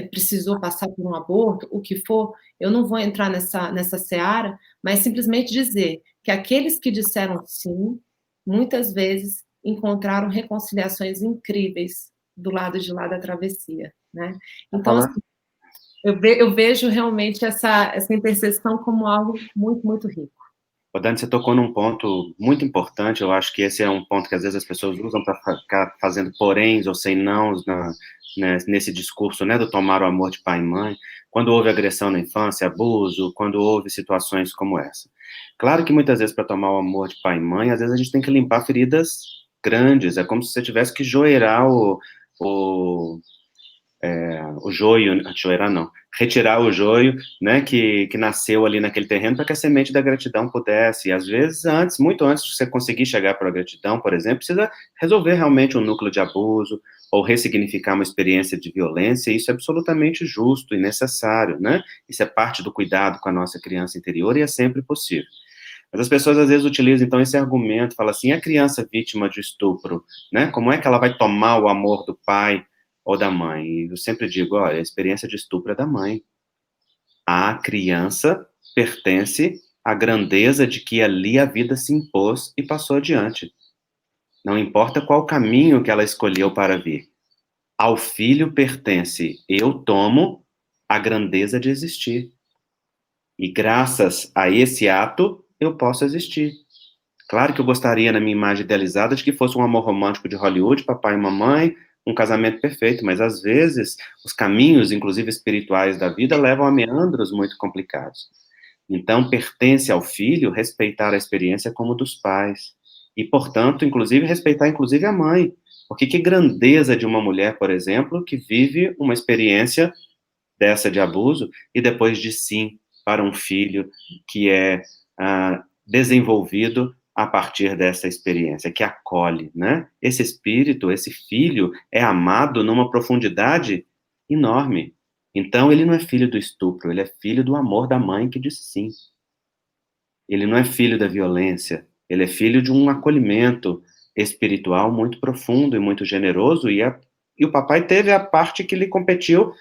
precisou passar por um aborto, o que for, eu não vou entrar nessa seara, mas simplesmente dizer que aqueles que disseram sim, muitas vezes encontraram reconciliações incríveis do lado de lá da travessia, né? Então, assim, eu vejo realmente essa interseção como algo muito, muito rico. O Dani, você tocou num ponto muito importante, eu acho que esse é um ponto que às vezes as pessoas usam para ficar fazendo poréns ou sem nãos nesse discurso, né, do tomar o amor de pai e mãe, quando houve agressão na infância, abuso, quando houve situações como essa. Claro que muitas vezes para tomar o amor de pai e mãe, às vezes a gente tem que limpar feridas grandes, é como se você tivesse que joeirar o joio, joeirar não, retirar o joio, né, que nasceu ali naquele terreno para que a semente da gratidão pudesse, e às vezes antes, muito antes de você conseguir chegar para a gratidão, por exemplo, precisa resolver realmente um núcleo de abuso, ou ressignificar uma experiência de violência, e isso é absolutamente justo e necessário, né, isso é parte do cuidado com a nossa criança interior e é sempre possível. Mas as pessoas às vezes utilizam então esse argumento, falam assim, a criança vítima de estupro, né, como é que ela vai tomar o amor do pai ou da mãe? E eu sempre digo, olha, a experiência de estupro é da mãe. A criança pertence à grandeza de que ali a vida se impôs e passou adiante. Não importa qual caminho que ela escolheu para vir. Ao filho pertence, eu tomo a grandeza de existir. E graças a esse ato, eu posso existir. Claro que eu gostaria, na minha imagem idealizada, de que fosse um amor romântico de Hollywood, papai e mamãe, um casamento perfeito, mas às vezes os caminhos, inclusive espirituais da vida, levam a meandros muito complicados. Então, pertence ao filho respeitar a experiência como dos pais. E, portanto, inclusive, respeitar inclusive a mãe. Porque que grandeza de uma mulher, por exemplo, que vive uma experiência dessa de abuso e depois diz sim para um filho que é desenvolvido a partir dessa experiência, que acolhe, né? Esse espírito, esse filho é amado numa profundidade enorme. Então, ele não é filho do estupro, ele é filho do amor da mãe que diz sim. Ele não é filho da violência, ele é filho de um acolhimento espiritual muito profundo e muito generoso, e o papai teve a parte que lhe competiu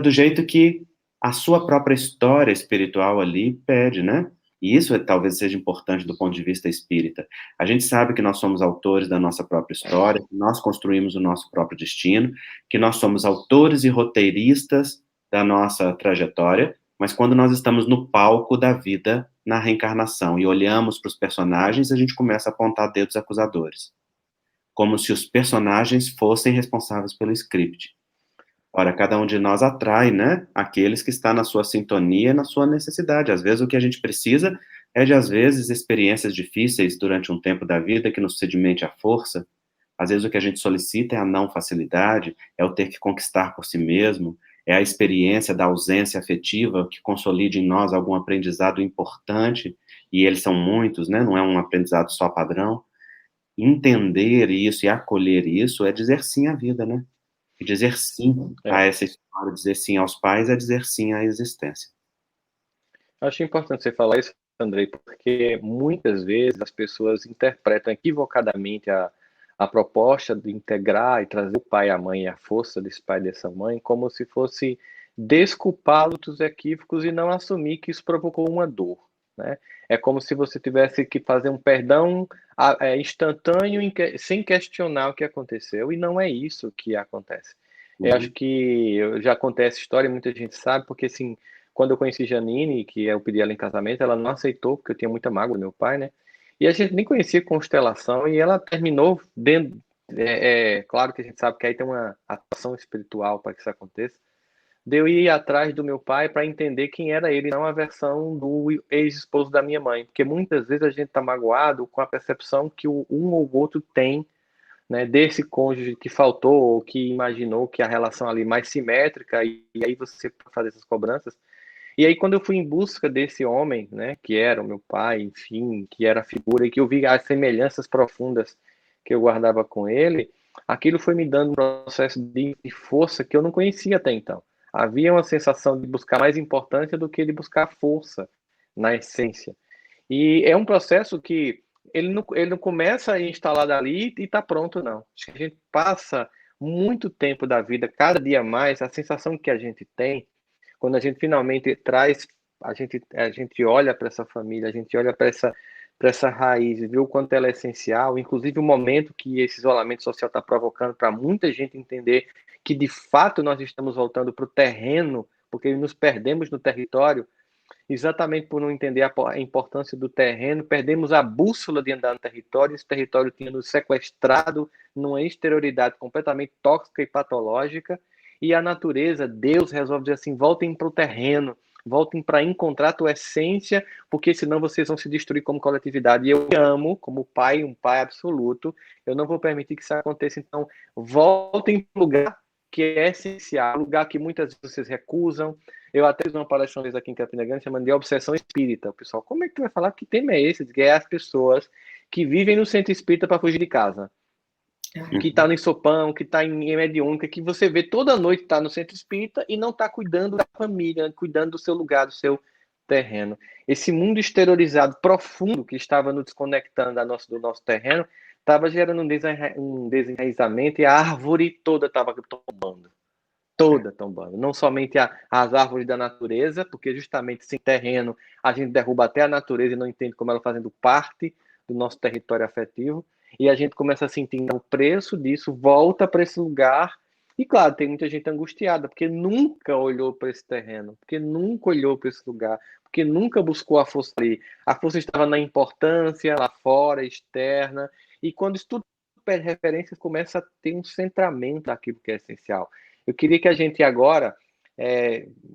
do jeito que a sua própria história espiritual ali pede, né? E isso talvez seja importante do ponto de vista espírita. A gente sabe que nós somos autores da nossa própria história, que nós construímos o nosso próprio destino, que nós somos autores e roteiristas da nossa trajetória, mas quando nós estamos no palco da vida, na reencarnação, e olhamos para os personagens, a gente começa a apontar dedos acusadores, como se os personagens fossem responsáveis pelo script. Ora, cada um de nós atrai, né, aqueles que estão na sua sintonia, na sua necessidade. Às vezes o que a gente precisa é de, às vezes, experiências difíceis durante um tempo da vida que nos sedimente a força, Às vezes o que a gente solicita é a não facilidade, é o ter que conquistar por si mesmo, é a experiência da ausência afetiva que consolide em nós algum aprendizado importante, e eles são muitos, né? Não é um aprendizado só padrão. Entender isso e acolher isso é dizer sim à vida, né? E dizer sim a essa história, dizer sim aos pais é dizer sim à existência. Acho importante você falar isso, Andrei, porque muitas vezes as pessoas interpretam equivocadamente a proposta de integrar e trazer o pai e a mãe, a força desse pai e dessa mãe, como se fosse desculpá-lo dos equívocos e não assumir que isso provocou uma dor, né? É como se você tivesse que fazer um perdão instantâneo, sem questionar o que aconteceu, e não é isso que acontece. Eu acho que já acontece história, muita gente sabe, porque assim, quando eu conheci Janine, que eu pedi ela em casamento, ela não aceitou, porque eu tinha muita mágoa do meu pai, né? E a gente nem conhecia constelação, e ela terminou dentro. Claro que a gente sabe que aí tem uma atuação espiritual para que isso aconteça. De eu ir atrás do meu pai para entender quem era ele, não a versão do ex-esposo da minha mãe. Porque muitas vezes a gente está magoado com a percepção que um ou outro tem, né, desse cônjuge que faltou, ou que imaginou que a relação ali mais simétrica, e aí você fazer essas cobranças. E aí, quando eu fui em busca desse homem, né, que era o meu pai, enfim, que era a figura, e que eu vi as semelhanças profundas que eu guardava com ele, aquilo foi me dando um processo de força que eu não conhecia até então. Havia uma sensação de buscar mais importância do que de buscar força na essência. E é um processo que ele não começa a instalar dali e está pronto, não. Acho que a gente passa muito tempo da vida, cada dia mais, a sensação que a gente tem quando a gente finalmente traz, a gente olha para essa família, a gente olha para essa raiz, vê o quanto ela é essencial, inclusive o momento que esse isolamento social está provocando para muita gente entender que de fato nós estamos voltando para o terreno, porque nos perdemos no território, exatamente por não entender a importância do terreno, perdemos a bússola de andar no território, esse território tinha nos sequestrado numa exterioridade completamente tóxica e patológica, e a natureza, Deus resolve dizer assim, voltem para o terreno, voltem para encontrar a tua essência, porque senão vocês vão se destruir como coletividade. E eu amo, como pai, um pai absoluto, eu não vou permitir que isso aconteça, então voltem para o lugar que é essencial, lugar que muitas vezes vocês recusam. Eu até fiz uma palestra uma vez aqui em Campina Grande chamando de obsessão espírita. O pessoal, como é que tu vai falar? Que tema é esse? Que é as pessoas que vivem no centro espírita para fugir de casa. Que está no ensopão, que está em mediúnica, que você vê toda noite está no centro espírita e não está cuidando da família, cuidando do seu lugar, do seu terreno. Esse mundo exteriorizado profundo que estava nos desconectando do nosso terreno estava gerando um desenraizamento e a árvore toda estava tombando. Toda tombando. Não somente as árvores da natureza, porque justamente sem terreno a gente derruba até a natureza e não entende como ela fazendo parte do nosso território afetivo. E a gente começa a sentir então, o preço disso, volta para esse lugar. E claro, tem muita gente angustiada, porque nunca olhou para esse terreno, porque nunca olhou para esse lugar, porque nunca buscou a força ali. A força estava na importância, lá fora, externa. E quando isso tudo perde referências, começa a ter um centramento daquilo que é essencial. Eu queria que a gente agora,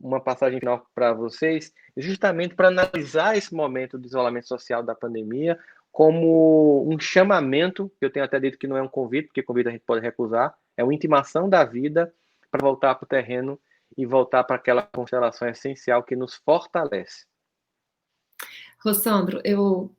uma passagem final para vocês, justamente para analisar esse momento de isolamento social da pandemia, como um chamamento, eu tenho até dito que não é um convite, porque convite a gente pode recusar, é uma intimação da vida para voltar para o terreno e voltar para aquela constelação essencial que nos fortalece. Rossandro,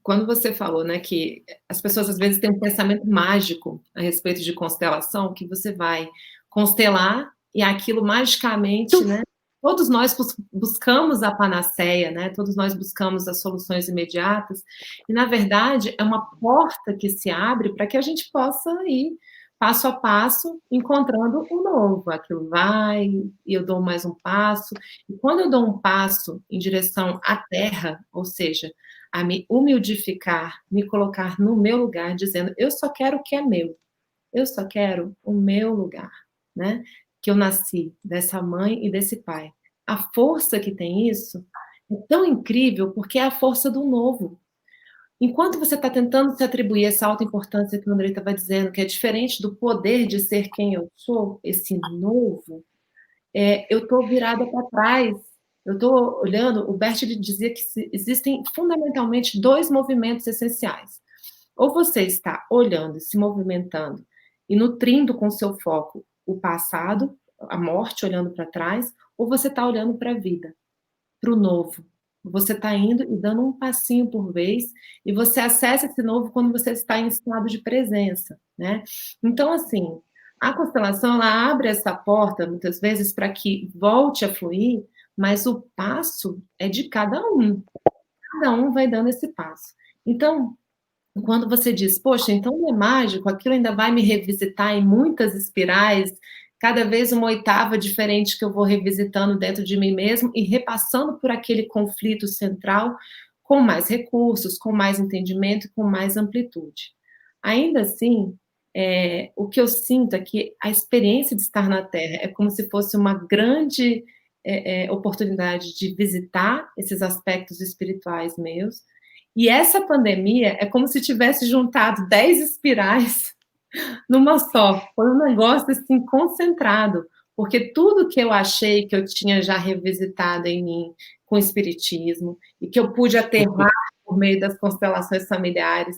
quando você falou, né, que as pessoas às vezes têm um pensamento mágico a respeito de constelação, que você vai constelar e aquilo magicamente, né, todos nós buscamos a panaceia, né, todos nós buscamos as soluções imediatas, e na verdade é uma porta que se abre para que a gente possa ir passo a passo, encontrando o novo. Aquilo vai, e eu dou mais um passo. E quando eu dou um passo em direção à terra, ou seja, a me humildificar, me colocar no meu lugar, dizendo, eu só quero o que é meu. Eu só quero o meu lugar, né? Que eu nasci dessa mãe e desse pai. A força que tem isso é tão incrível, porque é a força do novo. Enquanto você está tentando se atribuir essa alta importância que o Andrei estava dizendo, que é diferente do poder de ser quem eu sou, esse novo, eu estou virada para trás. Eu estou olhando, o Bert dizia que existem fundamentalmente dois movimentos essenciais. Ou você está olhando e se movimentando e nutrindo com seu foco o passado, a morte, olhando para trás, ou você está olhando para a vida, para o novo. Você está indo e dando um passinho por vez, e você acessa esse novo quando você está em estado de presença, né? Então, assim, a constelação, ela abre essa porta, muitas vezes, para que volte a fluir, mas o passo é de cada um vai dando esse passo. Então, quando você diz, poxa, então não é mágico, aquilo ainda vai me revisitar em muitas espirais, cada vez uma oitava diferente que eu vou revisitando dentro de mim mesmo e repassando por aquele conflito central com mais recursos, com mais entendimento, com mais amplitude. Ainda assim, o que eu sinto é que a experiência de estar na Terra é como se fosse uma grande oportunidade de visitar esses aspectos espirituais meus, e essa pandemia é como se tivesse juntado 10 espirais numa só. Foi um negócio assim concentrado, porque tudo que eu achei que eu tinha já revisitado em mim com o espiritismo e que eu pude aterrar por meio das constelações familiares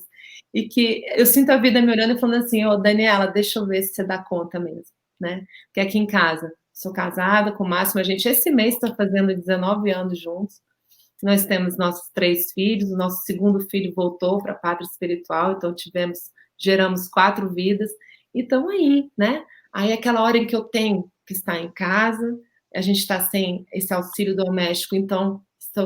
e que eu sinto a vida me olhando e falando assim, ô Daniela, deixa eu ver se você dá conta mesmo, né? Porque aqui em casa, sou casada com o Máximo, a gente esse mês está fazendo 19 anos juntos. Nós temos nossos 3 filhos, o nosso segundo filho voltou para a pátria espiritual, então geramos 4 vidas, e estamos aí, né? Aí aquela hora em que eu tenho que estar em casa, a gente está sem esse auxílio doméstico, então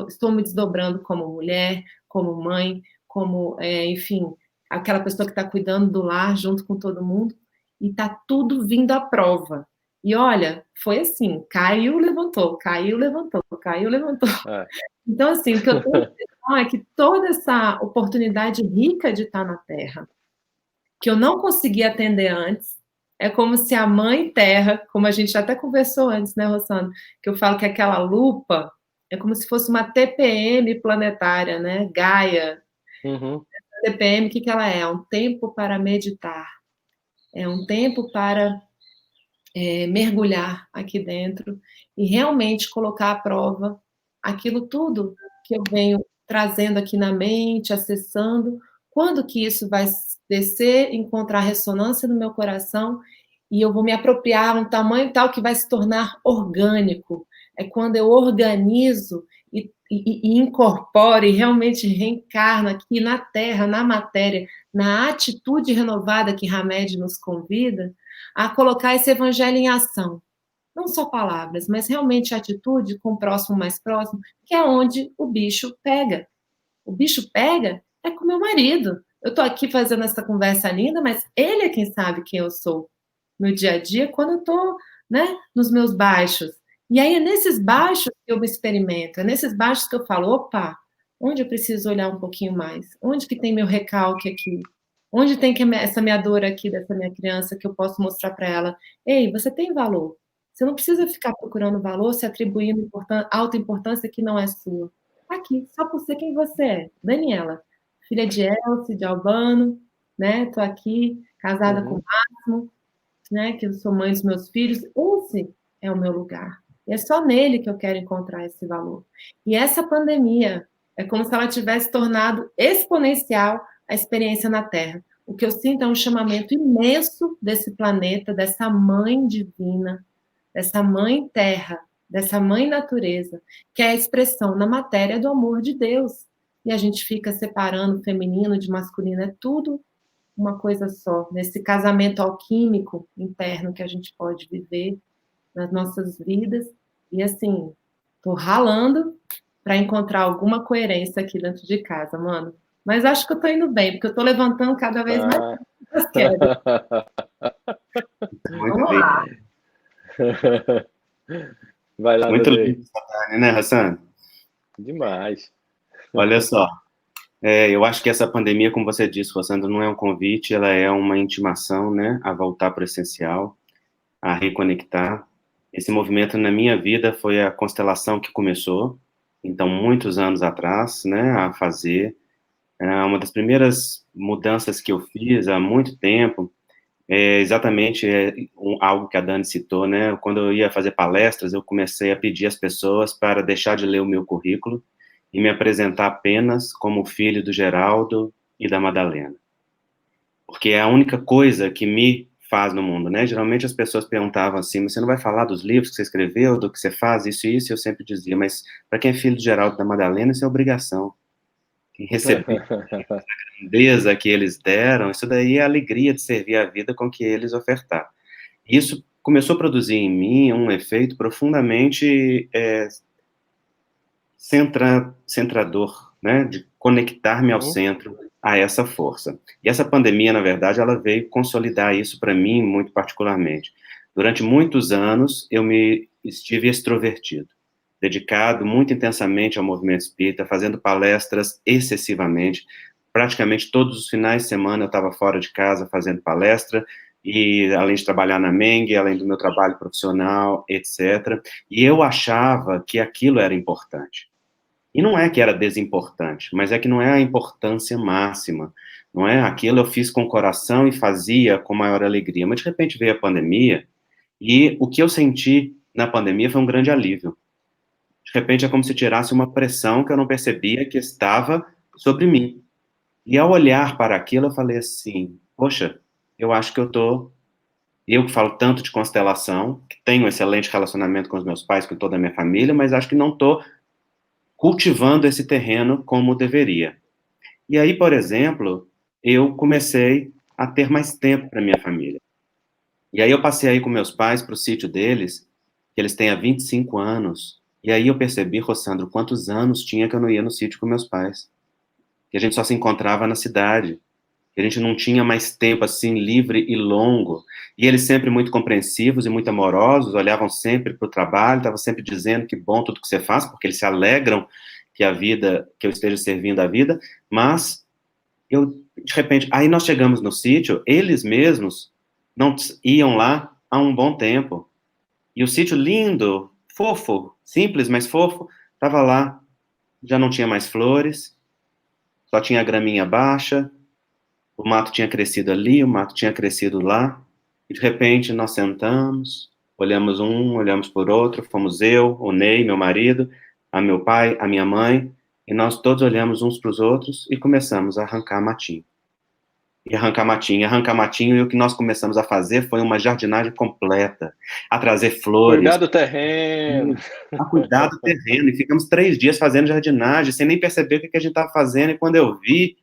estou me desdobrando como mulher, como mãe, como, enfim, aquela pessoa que está cuidando do lar junto com todo mundo, e está tudo vindo à prova. E olha, foi assim, caiu, levantou, caiu, levantou, caiu, levantou. Então, assim, o que eu tenho a impressão é que toda essa oportunidade rica de estar na Terra, que eu não consegui atender antes, é como se a Mãe Terra, como a gente até conversou antes, né, Rossana? Que eu falo que aquela lupa é como se fosse uma TPM planetária, né? Gaia. Uhum. TPM, o que ela é? É um tempo para meditar. É um tempo para mergulhar aqui dentro e realmente colocar à prova aquilo tudo que eu venho trazendo aqui na mente, acessando, quando que isso vai descer, encontrar ressonância no meu coração e eu vou me apropriar um tamanho tal que vai se tornar orgânico. É quando eu organizo e incorporo e realmente reencarno aqui na Terra, na matéria, na atitude renovada que Hamed nos convida, a colocar esse evangelho em ação. Não só palavras, mas realmente atitude com o próximo mais próximo, que é onde o bicho pega. O bicho pega é com meu marido. Eu estou aqui fazendo essa conversa linda, mas ele é quem sabe quem eu sou no dia a dia, quando eu estou, né, nos meus baixos. E aí é nesses baixos que eu me experimento, é nesses baixos que eu falo, opa, onde eu preciso olhar um pouquinho mais? Onde que tem meu recalque aqui? Onde tem que essa minha dor aqui, dessa minha criança, que eu posso mostrar para ela? Ei, você tem valor. Você não precisa ficar procurando valor, se atribuindo alta importância que não é sua. Tá aqui, só por ser quem você é. Daniela, filha de Elce, de Albano, né? Tô aqui, casada com o Máximo, né? Que eu sou mãe dos meus filhos. Esse é o meu lugar. E é só nele que eu quero encontrar esse valor. E essa pandemia é como se ela tivesse tornado exponencial a experiência na Terra. O que eu sinto é um chamamento imenso desse planeta, dessa mãe divina, dessa mãe Terra, dessa mãe natureza, que é a expressão na matéria do amor de Deus. E a gente fica separando feminino de masculino, é tudo uma coisa só, nesse casamento alquímico interno que a gente pode viver nas nossas vidas. E assim, tô ralando para encontrar alguma coerência aqui dentro de casa, mano. Mas acho que eu tô indo bem, porque eu tô levantando cada vez mais as quedas. Muito bem. Vai lá, muito Andrei. lindo essa Dani, né, Hassan? Demais. Olha só, eu acho que essa pandemia, como você disse, Rossandra, não é um convite, ela é uma intimação, né, a voltar para o essencial, a reconectar. Esse movimento na minha vida foi a constelação que começou, então, muitos anos atrás, né, a fazer. Uma das primeiras mudanças que eu fiz há muito tempo é exatamente algo que a Dani citou, né? Quando eu ia fazer palestras, eu comecei a pedir às pessoas para deixar de ler o meu currículo e me apresentar apenas como filho do Geraldo e da Madalena. Porque é a única coisa que me faz no mundo, né? Geralmente as pessoas perguntavam assim, mas você não vai falar dos livros que você escreveu, do que você faz, isso e isso, e eu sempre dizia, mas para quem é filho de Geraldo da Madalena, isso é obrigação. Quem receber a grandeza que eles deram, isso daí é a alegria de servir a vida com que eles ofertaram. Isso começou a produzir em mim um efeito profundamente centrador, né, de conectar-me ao centro, a essa força. E essa pandemia, na verdade, ela veio consolidar isso para mim muito particularmente. Durante muitos anos, eu me estive extrovertido, dedicado muito intensamente ao movimento espírita, fazendo palestras excessivamente. Praticamente todos os finais de semana eu estava fora de casa fazendo palestra, e além de trabalhar na Meng, além do meu trabalho profissional, etc. E eu achava que aquilo era importante. E não é que era desimportante, mas é que não é a importância máxima, não é? Aquilo eu fiz com o coração e fazia com maior alegria. Mas de repente veio a pandemia, e o que eu senti na pandemia foi um grande alívio. De repente é como se tirasse uma pressão que eu não percebia que estava sobre mim. E ao olhar para aquilo, eu falei assim: poxa, eu acho que eu que falo tanto de constelação, que tenho um excelente relacionamento com os meus pais, com toda a minha família, mas acho que não estou cultivando esse terreno como deveria. E aí, por exemplo, eu comecei a ter mais tempo para minha família. E aí eu passei aí com meus pais para o sítio deles, que eles têm há 25 anos. E aí eu percebi, Rossandro, quantos anos tinha que eu não ia no sítio com meus pais. Que a gente só se encontrava na cidade. Que a gente não tinha mais tempo assim livre e longo. E eles sempre muito compreensivos e muito amorosos, olhavam sempre para o trabalho, estavam sempre dizendo que bom tudo que você faz, porque eles se alegram que a vida, que eu esteja servindo a vida, mas eu, de repente, aí nós chegamos no sítio, eles mesmos não iam lá há um bom tempo. E o sítio lindo, fofo, simples, mas fofo, estava lá, já não tinha mais flores, só tinha a graminha baixa, o mato tinha crescido ali, o mato tinha crescido lá, e de repente nós sentamos, olhamos um, olhamos por outro, fomos eu, o Ney, meu marido, a meu pai, a minha mãe, e nós todos olhamos uns para os outros e começamos a arrancar matinho. E arrancar matinho, e o que nós começamos a fazer foi uma jardinagem completa, a trazer flores, Cuidar do terreno. a cuidar do terreno, e ficamos 3 dias fazendo jardinagem, sem nem perceber o que a gente estava fazendo, e quando eu vi,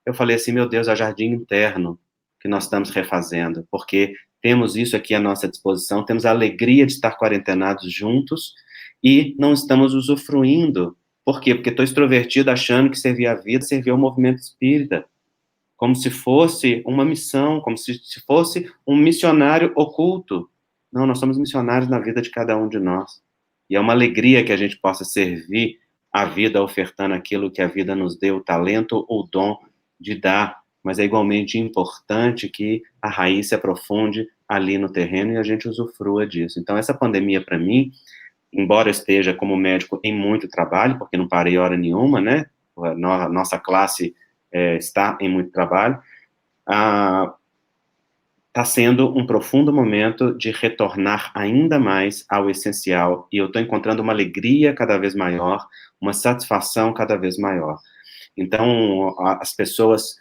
eu falei assim, meu Deus, é o jardim interno que nós estamos refazendo, porque temos isso aqui à nossa disposição, temos a alegria de estar quarentenados juntos e não estamos usufruindo. Por quê? Porque estou extrovertido achando que servir a vida, servir ao movimento espírita, como se fosse uma missão, como se fosse um missionário oculto. Não, nós somos missionários na vida de cada um de nós. E é uma alegria que a gente possa servir a vida ofertando aquilo que a vida nos deu, o talento ou dom de dar, mas é igualmente importante que a raiz se aprofunde ali no terreno e a gente usufrua disso. Então, essa pandemia, para mim, embora eu esteja como médico em muito trabalho, porque não parei hora nenhuma, né? A nossa classe está em muito trabalho, está sendo um profundo momento de retornar ainda mais ao essencial, e eu estou encontrando uma alegria cada vez maior, uma satisfação cada vez maior. Então, as pessoas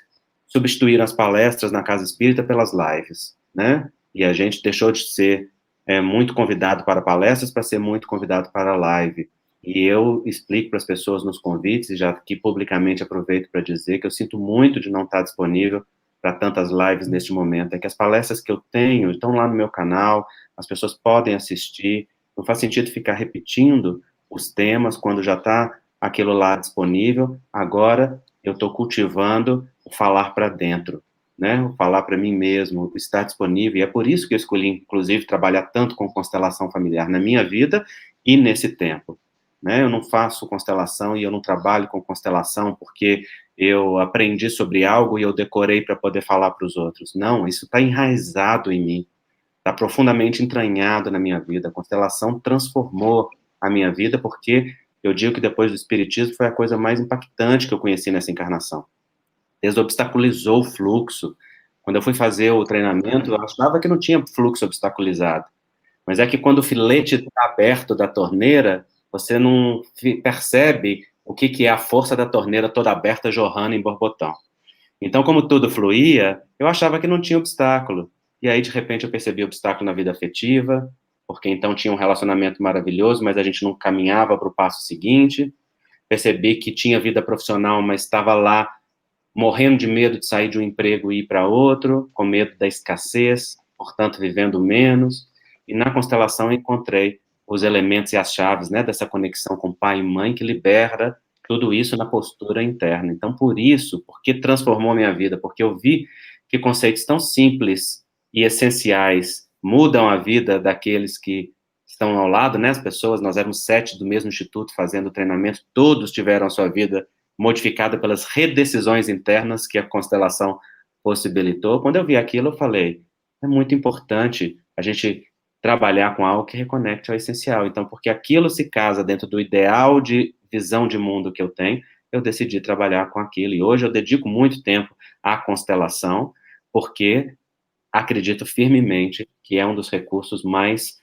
substituíram as palestras na Casa Espírita pelas lives, né? E a gente deixou de ser muito convidado para palestras para ser muito convidado para live. E eu explico para as pessoas nos convites, e já aqui publicamente aproveito para dizer que eu sinto muito de não estar disponível para tantas lives neste momento. É que as palestras que eu tenho estão lá no meu canal, as pessoas podem assistir, não faz sentido ficar repetindo os temas quando já está aquilo lá disponível. Agora eu estou cultivando o falar para dentro, né? O falar para mim mesmo, o estar disponível. E é por isso que eu escolhi, inclusive, trabalhar tanto com constelação familiar na minha vida e nesse tempo. Né? Eu não faço constelação e eu não trabalho com constelação porque eu aprendi sobre algo e eu decorei para poder falar para os outros. Não, isso está enraizado em mim, está profundamente entranhado na minha vida. A constelação transformou a minha vida porque eu digo que depois do espiritismo foi a coisa mais impactante que eu conheci nessa encarnação. Desobstaculizou o fluxo. Quando eu fui fazer o treinamento, eu achava que não tinha fluxo obstaculizado. Mas é que quando o filete está aberto da torneira, você não percebe o que é a força da torneira toda aberta jorrando em borbotão. Então, como tudo fluía, eu achava que não tinha obstáculo. e aí, de repente, eu percebi obstáculo na vida afetiva, porque então tinha um relacionamento maravilhoso, mas a gente não caminhava para o passo seguinte. Percebi que tinha vida profissional, mas estava lá morrendo de medo de sair de um emprego e ir para outro, com medo da escassez, portanto, vivendo menos. E na constelação encontrei os elementos e as chaves, né, dessa conexão com pai e mãe que libera tudo isso na postura interna. Então, por isso, porque transformou minha vida, porque eu vi que conceitos tão simples e essenciais mudam a vida daqueles que estão ao lado, né, as pessoas, nós éramos 7 do mesmo instituto fazendo treinamento, todos tiveram a sua vida modificada pelas redecisões internas que a constelação possibilitou. Quando eu vi aquilo, eu falei, é muito importante a gente trabalhar com algo que reconecte ao essencial. Então, porque aquilo se casa dentro do ideal de visão de mundo que eu tenho, eu decidi trabalhar com aquilo. E hoje eu dedico muito tempo à constelação, porque acredito firmemente que é um dos recursos mais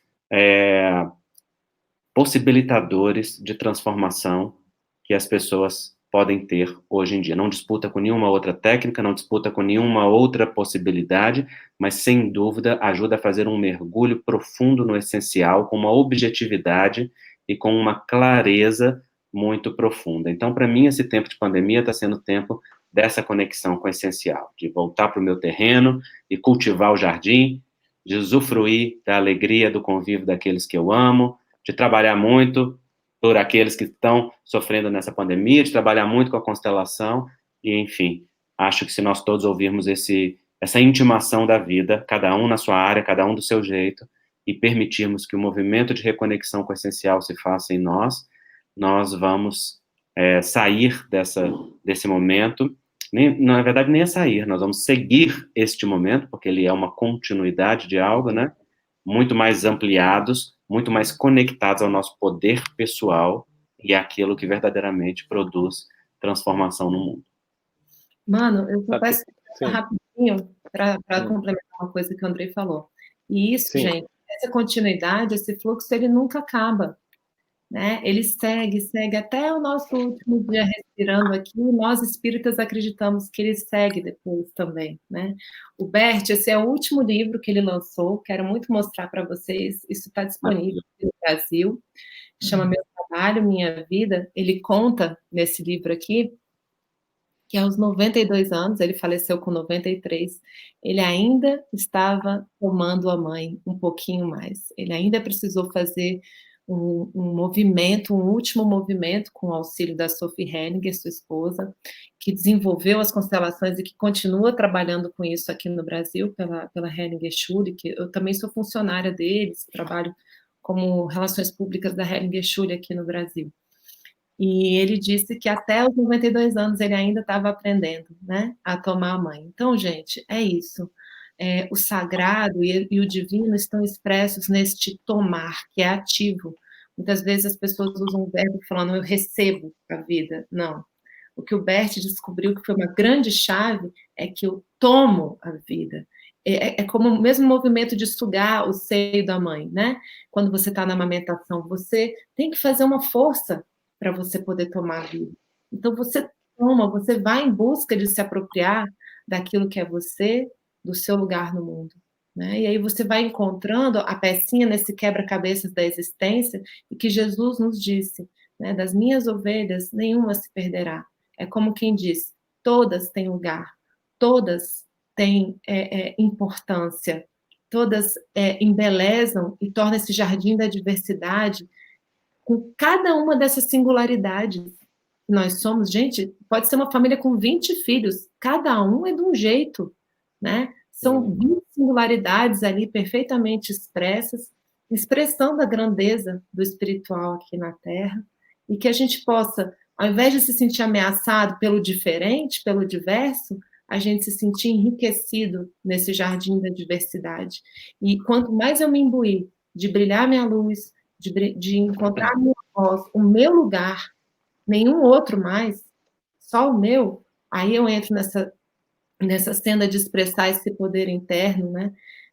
possibilitadores de transformação que as pessoas podem ter hoje em dia. Não disputa com nenhuma outra técnica, não disputa com nenhuma outra possibilidade, mas sem dúvida ajuda a fazer um mergulho profundo no essencial, com uma objetividade e com uma clareza muito profunda. Então, para mim, esse tempo de pandemia está sendo o tempo dessa conexão com o essencial, de voltar para o meu terreno e cultivar o jardim, de usufruir da alegria do convívio daqueles que eu amo, de trabalhar muito por aqueles que estão sofrendo nessa pandemia, de trabalhar muito com a constelação, e, enfim, acho que se nós todos ouvirmos essa intimação da vida, cada um na sua área, cada um do seu jeito, e permitirmos que o movimento de reconexão com o essencial se faça em nós, nós vamos sair desse momento, na verdade nem é sair, nós vamos seguir este momento, porque ele é uma continuidade de algo, né? Muito mais ampliados, muito mais conectados ao nosso poder pessoal e àquilo que verdadeiramente produz transformação no mundo. Mano, eu só peço rapidinho para complementar uma coisa que o Andrei falou. E isso, gente, essa continuidade, esse fluxo, ele nunca acaba, né? Ele segue até o nosso último dia respirando aqui. Nós espíritas acreditamos que ele segue depois também, né? O Bert, esse é o último livro que ele lançou. Quero muito mostrar para vocês. Isso está disponível no Brasil. Chama Meu Trabalho, Minha Vida. Ele conta nesse livro aqui que aos 92 anos, ele faleceu com 93, ele ainda estava tomando a mãe um pouquinho mais. Ele ainda precisou fazer um movimento, um último movimento, com o auxílio da Sophie Henninger, sua esposa, que desenvolveu as constelações e que continua trabalhando com isso aqui no Brasil, pela Henninger Schule, que eu também sou funcionária deles, trabalho como relações públicas da Henninger Schule aqui no Brasil. E ele disse que até os 92 anos ele ainda estava aprendendo, né, a tomar a mãe. Então, gente, é isso. O sagrado e o divino estão expressos neste tomar, que é ativo. Muitas vezes as pessoas usam o verbo falando, eu recebo a vida. Não. O que o Bert descobriu que foi uma grande chave é que eu tomo a vida. É como o mesmo movimento de sugar o seio da mãe, né? Quando você está na amamentação, você tem que fazer uma força para você poder tomar a vida. Então, você toma, você vai em busca de se apropriar daquilo que é você, do seu lugar no mundo. Né? E aí você vai encontrando a pecinha nesse quebra-cabeças da existência, e que Jesus nos disse, né? Das minhas ovelhas, nenhuma se perderá. É como quem diz, todas têm lugar, todas têm importância, todas embelezam e tornam esse jardim da diversidade com cada uma dessas singularidades que nós somos. Gente, pode ser uma família com 20 filhos, cada um é de um jeito, né? São 20 singularidades ali perfeitamente expressas, expressando a grandeza do espiritual aqui na Terra, e que a gente possa, ao invés de se sentir ameaçado pelo diferente, pelo diverso, a gente se sentir enriquecido nesse jardim da diversidade. E quanto mais eu me imbuir de brilhar minha luz, de encontrar a minha voz, o meu lugar, nenhum outro mais, só o meu, aí eu entro nessa senda de expressar esse poder interno, né,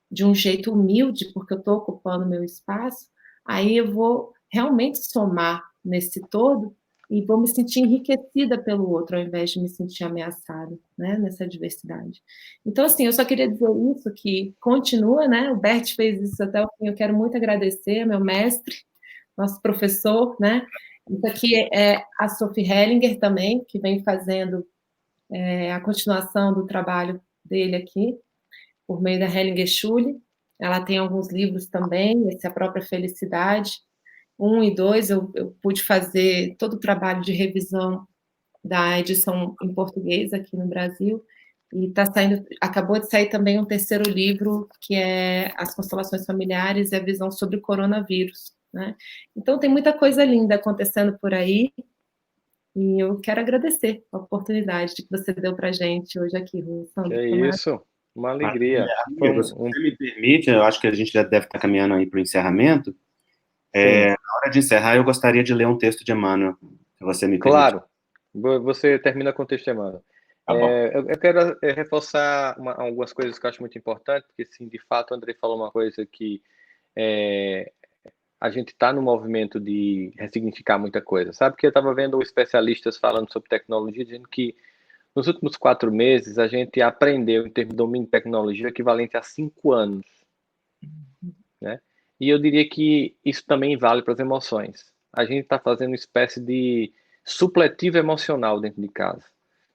de um jeito humilde, porque eu estou ocupando meu espaço, aí eu vou realmente somar nesse todo, e vou me sentir enriquecida pelo outro, ao invés de me sentir ameaçada, né, nessa diversidade. Então, assim, eu só queria dizer isso, que continua, né, o Bert fez isso até o fim, eu quero muito agradecer, meu mestre, nosso professor, né, isso aqui é a Sophie Hellinger também, que vem fazendo a continuação do trabalho dele aqui, por meio da Hellinger Schule. Ela tem alguns livros também, esse é A Própria Felicidade, 1 e 2, eu pude fazer todo o trabalho de revisão da edição em português aqui no Brasil, e acabou de sair também um terceiro livro, que é As Constelações Familiares e a Visão sobre o Coronavírus, né? Então tem muita coisa linda acontecendo por aí, e eu quero agradecer a oportunidade que você deu para a gente hoje aqui, Que Sandro. é isso, uma alegria. Amigo, se você me permite, eu acho que a gente já deve estar caminhando aí para o encerramento. Na hora de encerrar, eu gostaria de ler um texto de Emmanuel, se você me permite. Claro, você termina com o texto, Emmanuel. Tá bom. Eu quero reforçar algumas coisas que eu acho muito importantes, porque, sim, de fato, o Andrei falou uma coisa que a gente está no movimento de ressignificar muita coisa, sabe? Porque eu estava vendo especialistas falando sobre tecnologia, dizendo que nos últimos 4 meses a gente aprendeu, em termos de domínio de tecnologia, o equivalente a 5 anos, né? E eu diria que isso também vale para as emoções. A gente está fazendo uma espécie de supletivo emocional dentro de casa.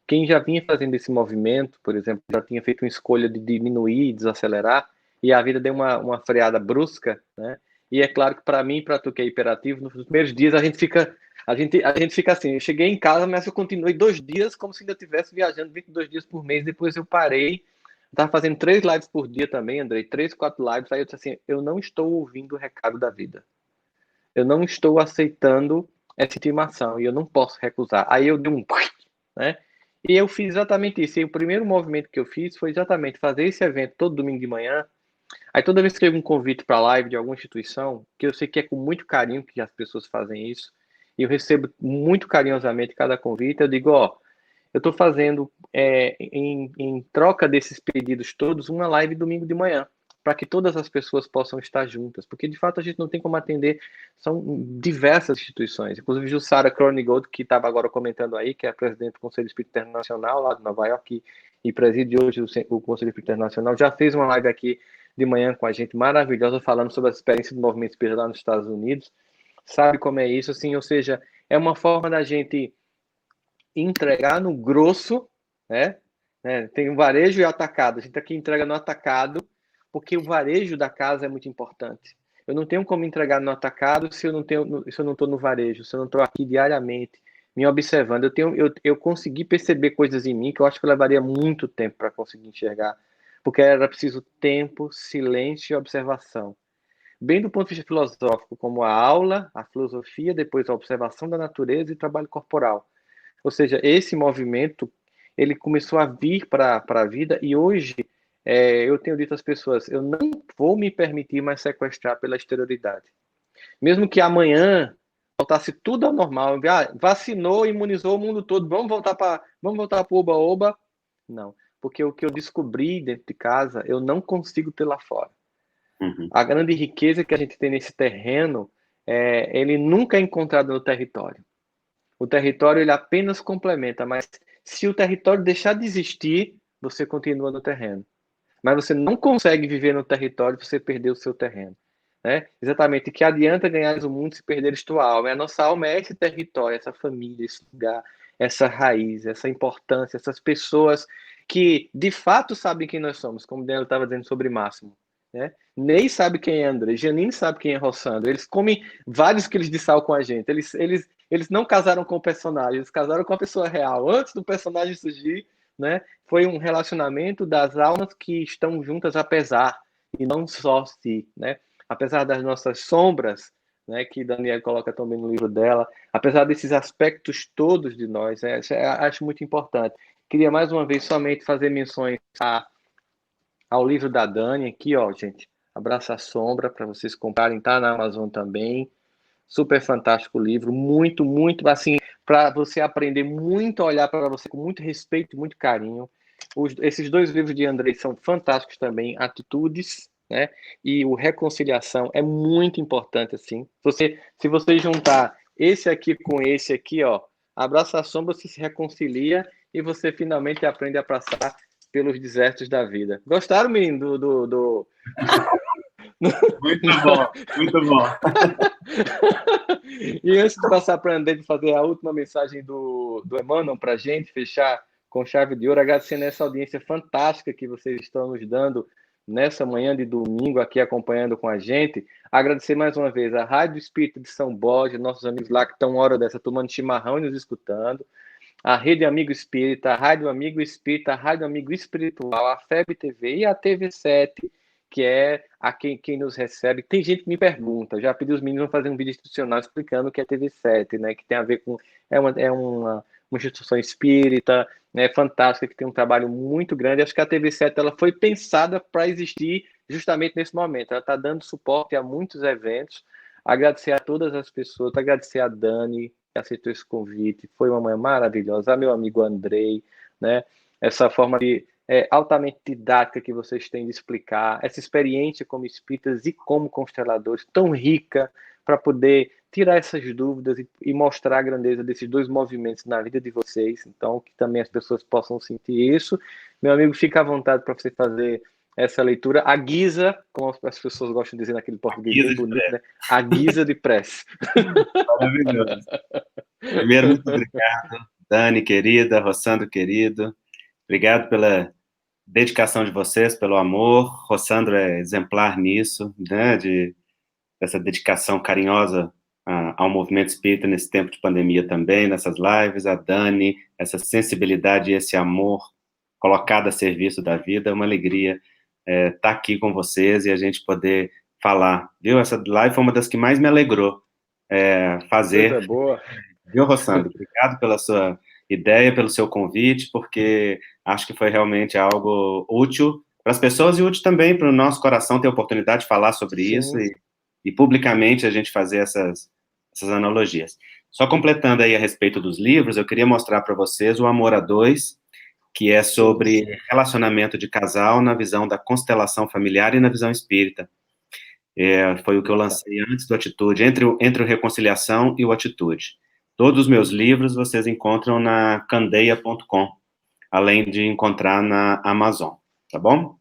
Quem já vinha fazendo esse movimento, por exemplo, já tinha feito uma escolha de diminuir, desacelerar, e a vida deu uma freada brusca, né? E é claro que para mim, para tu que é hiperativo, nos primeiros dias a gente fica assim, eu cheguei em casa, mas eu continuei 2 dias como se ainda estivesse viajando 22 dias por mês, depois eu parei, estava fazendo 3 lives por dia também, Andrei, 3, 4 lives, aí eu disse assim, eu não estou ouvindo o recado da vida. Eu não estou aceitando essa intimação e eu não posso recusar. Aí eu dei um... né? E eu fiz exatamente isso. E o primeiro movimento que eu fiz foi exatamente fazer esse evento todo domingo de manhã. Aí toda vez que eu um convite para live de alguma instituição, que eu sei que é com muito carinho que as pessoas fazem isso, e eu recebo muito carinhosamente cada convite, eu digo, ó, eu estou fazendo, em troca desses pedidos todos, uma live domingo de manhã, para que todas as pessoas possam estar juntas, porque de fato a gente não tem como atender, são diversas instituições, inclusive Jussara Kronigold, que estava agora comentando aí, que é a presidente do Conselho Espírita Internacional, lá de Nova York, e preside hoje o Conselho Espírita Internacional, já fez uma live aqui de manhã com a gente, maravilhosa, falando sobre a experiência do movimento espírita lá nos Estados Unidos, sabe como é isso, assim, ou seja, é uma forma da gente entregar no grosso, né? Tem o varejo e o atacado. A gente aqui entrega no atacado, porque o varejo da casa é muito importante. Eu não tenho como entregar no atacado se eu não estou no varejo, se eu não estou aqui diariamente me observando. Eu consegui perceber coisas em mim que eu acho que levaria muito tempo para conseguir enxergar, porque era preciso tempo, silêncio e observação. Bem do ponto de vista filosófico, como a aula, a filosofia, depois a observação da natureza e o trabalho corporal. Ou seja, esse movimento, ele começou a vir para a vida e hoje eu tenho dito às pessoas, eu não vou me permitir mais sequestrar pela exterioridade. Mesmo que amanhã voltasse tudo ao normal, vacinou, imunizou o mundo todo, vamos voltar para o oba-oba. Não, porque o que eu descobri dentro de casa, eu não consigo ter lá fora. Uhum. A grande riqueza que a gente tem nesse terreno, ele nunca é encontrado no território. O território ele apenas complementa, mas se o território deixar de existir, você continua no terreno. Mas você não consegue viver no território se você perder o seu terreno. Né? Exatamente, que adianta ganhar o mundo se perderes tua alma. A nossa alma é esse território, essa família, esse lugar, essa raiz, essa importância, essas pessoas que de fato sabem quem nós somos, como o Daniel estava dizendo sobre Máximo. Né? Ney sabe quem é André, Janine sabe quem é Rossandro. Eles comem vários quilos de sal com a gente. Eles não casaram com o personagem, eles casaram com a pessoa real. Antes do personagem surgir, né, foi um relacionamento das almas que estão juntas apesar, e não só se, né? Apesar das nossas sombras, né, que Daniela coloca também no livro dela, apesar desses aspectos todos de nós, acho muito importante. Queria mais uma vez somente fazer menções ao livro da Dani aqui, ó, gente. Abraça a Sombra, para vocês comprarem, tá na Amazon também. Super fantástico livro, muito, muito, assim, para você aprender muito a olhar para você com muito respeito e muito carinho. Esses 2 livros de Andrei são fantásticos também, Atitudes, né? E o Reconciliação é muito importante, assim. Se você juntar esse aqui com esse aqui, ó, abraça a sombra, você se reconcilia e você finalmente aprende a passar pelos desertos da vida. Gostaram, menino, Muito bom, muito bom. E antes de passar para André de fazer a última mensagem do Emmanuel para a gente fechar com chave de ouro, agradecendo essa audiência fantástica que vocês estão nos dando nessa manhã de domingo aqui acompanhando com a gente. Agradecer mais uma vez a Rádio Espírita de São Borja, nossos amigos lá que estão uma hora dessa tomando chimarrão e nos escutando, a Rede Amigo Espírita, a Rádio Amigo Espírita, a Rádio Amigo Espiritual, a FEB TV e a TV7, que é a quem nos recebe. Tem gente que me pergunta, já pedi os meninos fazer um vídeo institucional explicando o que é TV7, né, que tem a ver com... uma instituição espírita, né, fantástica, que tem um trabalho muito grande. Acho que a TV7 ela foi pensada para existir justamente nesse momento. Ela está dando suporte a muitos eventos. Agradecer a todas as pessoas, agradecer a Dani, que aceitou esse convite, foi uma manhã maravilhosa, a meu amigo Andrei, né, essa forma altamente didática que vocês têm de explicar, essa experiência como espíritas e como consteladores, tão rica, para poder tirar essas dúvidas e mostrar a grandeza desses dois movimentos na vida de vocês, então que também as pessoas possam sentir isso. Meu amigo, fica à vontade para você fazer essa leitura, a guisa, como as pessoas gostam de dizer naquele português bem bonito, né? A guisa de prece. Maravilhoso. Primeiro, muito obrigado, Dani, querida, Rossandro, querido. Obrigado pela dedicação de vocês, pelo amor. Rossandro é exemplar nisso, né, dessa dedicação carinhosa ao movimento espírita nesse tempo de pandemia também, nessas lives. A Dani, essa sensibilidade e esse amor colocado a serviço da vida, é uma alegria estar aqui com vocês e a gente poder falar, viu? Essa live foi uma das que mais me alegrou fazer. Coisa boa. Viu, Rossandro? Obrigado pela sua ideia, pelo seu convite, porque acho que foi realmente algo útil para as pessoas e útil também para o nosso coração ter a oportunidade de falar sobre isso e publicamente a gente fazer essas analogias. Só completando aí a respeito dos livros, eu queria mostrar para vocês o Amor a Dois, que é sobre relacionamento de casal na visão da constelação familiar e na visão espírita. Foi o que eu lancei antes do Atitude, entre o Reconciliação e o Atitude. Todos os meus livros vocês encontram na candeia.com, além de encontrar na Amazon, tá bom?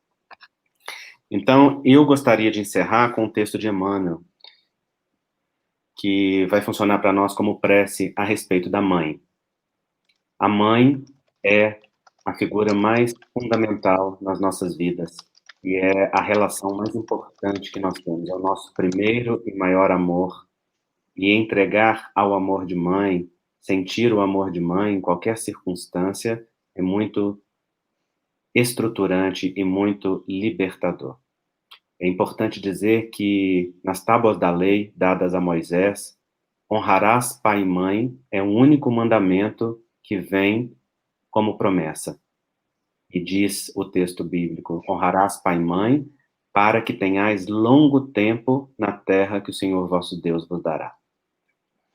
Então, eu gostaria de encerrar com o texto de Emmanuel, que vai funcionar para nós como prece a respeito da mãe. A mãe é a figura mais fundamental nas nossas vidas, e é a relação mais importante que nós temos, é o nosso primeiro e maior amor, e entregar ao amor de mãe, sentir o amor de mãe em qualquer circunstância, é muito estruturante e muito libertador. É importante dizer que nas tábuas da lei dadas a Moisés, honrarás pai e mãe é o único mandamento que vem como promessa. E diz o texto bíblico, honrarás pai e mãe para que tenhais longo tempo na terra que o Senhor vosso Deus vos dará.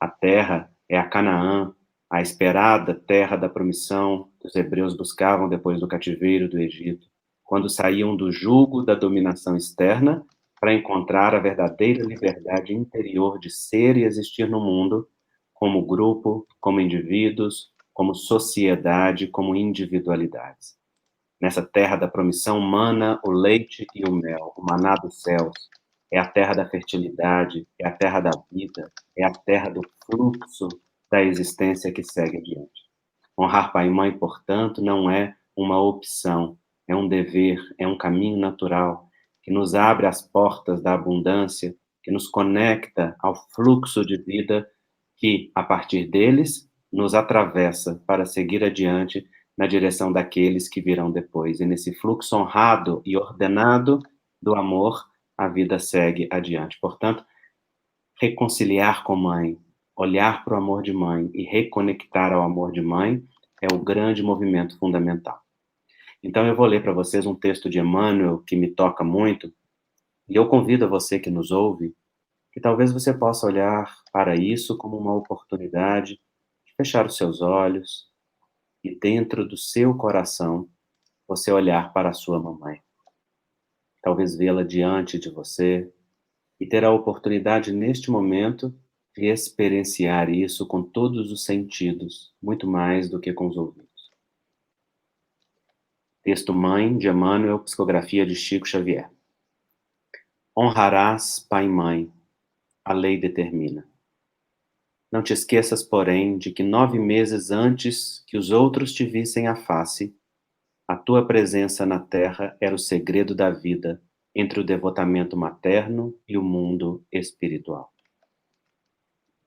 A terra é a Canaã, a esperada terra da promissão que os hebreus buscavam depois do cativeiro do Egito, quando saíam do jugo da dominação externa para encontrar a verdadeira liberdade interior de ser e existir no mundo, como grupo, como indivíduos, como sociedade, como individualidades. Nessa terra da promissão mana o leite e o mel, o maná dos céus. É a terra da fertilidade, é a terra da vida, é a terra do fluxo da existência que segue adiante. Honrar pai e mãe, portanto, não é uma opção, é um dever, é um caminho natural, que nos abre as portas da abundância, que nos conecta ao fluxo de vida que, a partir deles, nos atravessa para seguir adiante na direção daqueles que virão depois. E nesse fluxo honrado e ordenado do amor, a vida segue adiante. Portanto, reconciliar com mãe, olhar para o amor de mãe e reconectar ao amor de mãe é o grande movimento fundamental. Então, eu vou ler para vocês um texto de Emmanuel que me toca muito, e eu convido a você que nos ouve, que talvez você possa olhar para isso como uma oportunidade de fechar os seus olhos e dentro do seu coração você olhar para a sua mamãe. Talvez vê-la diante de você e ter a oportunidade neste momento de experienciar isso com todos os sentidos, muito mais do que com os ouvidos. Texto Mãe, de Emmanuel, psicografia de Chico Xavier. Honrarás pai e mãe, a lei determina. Não te esqueças, porém, de que 9 meses antes que os outros te vissem a face, a tua presença na terra era o segredo da vida entre o devotamento materno e o mundo espiritual.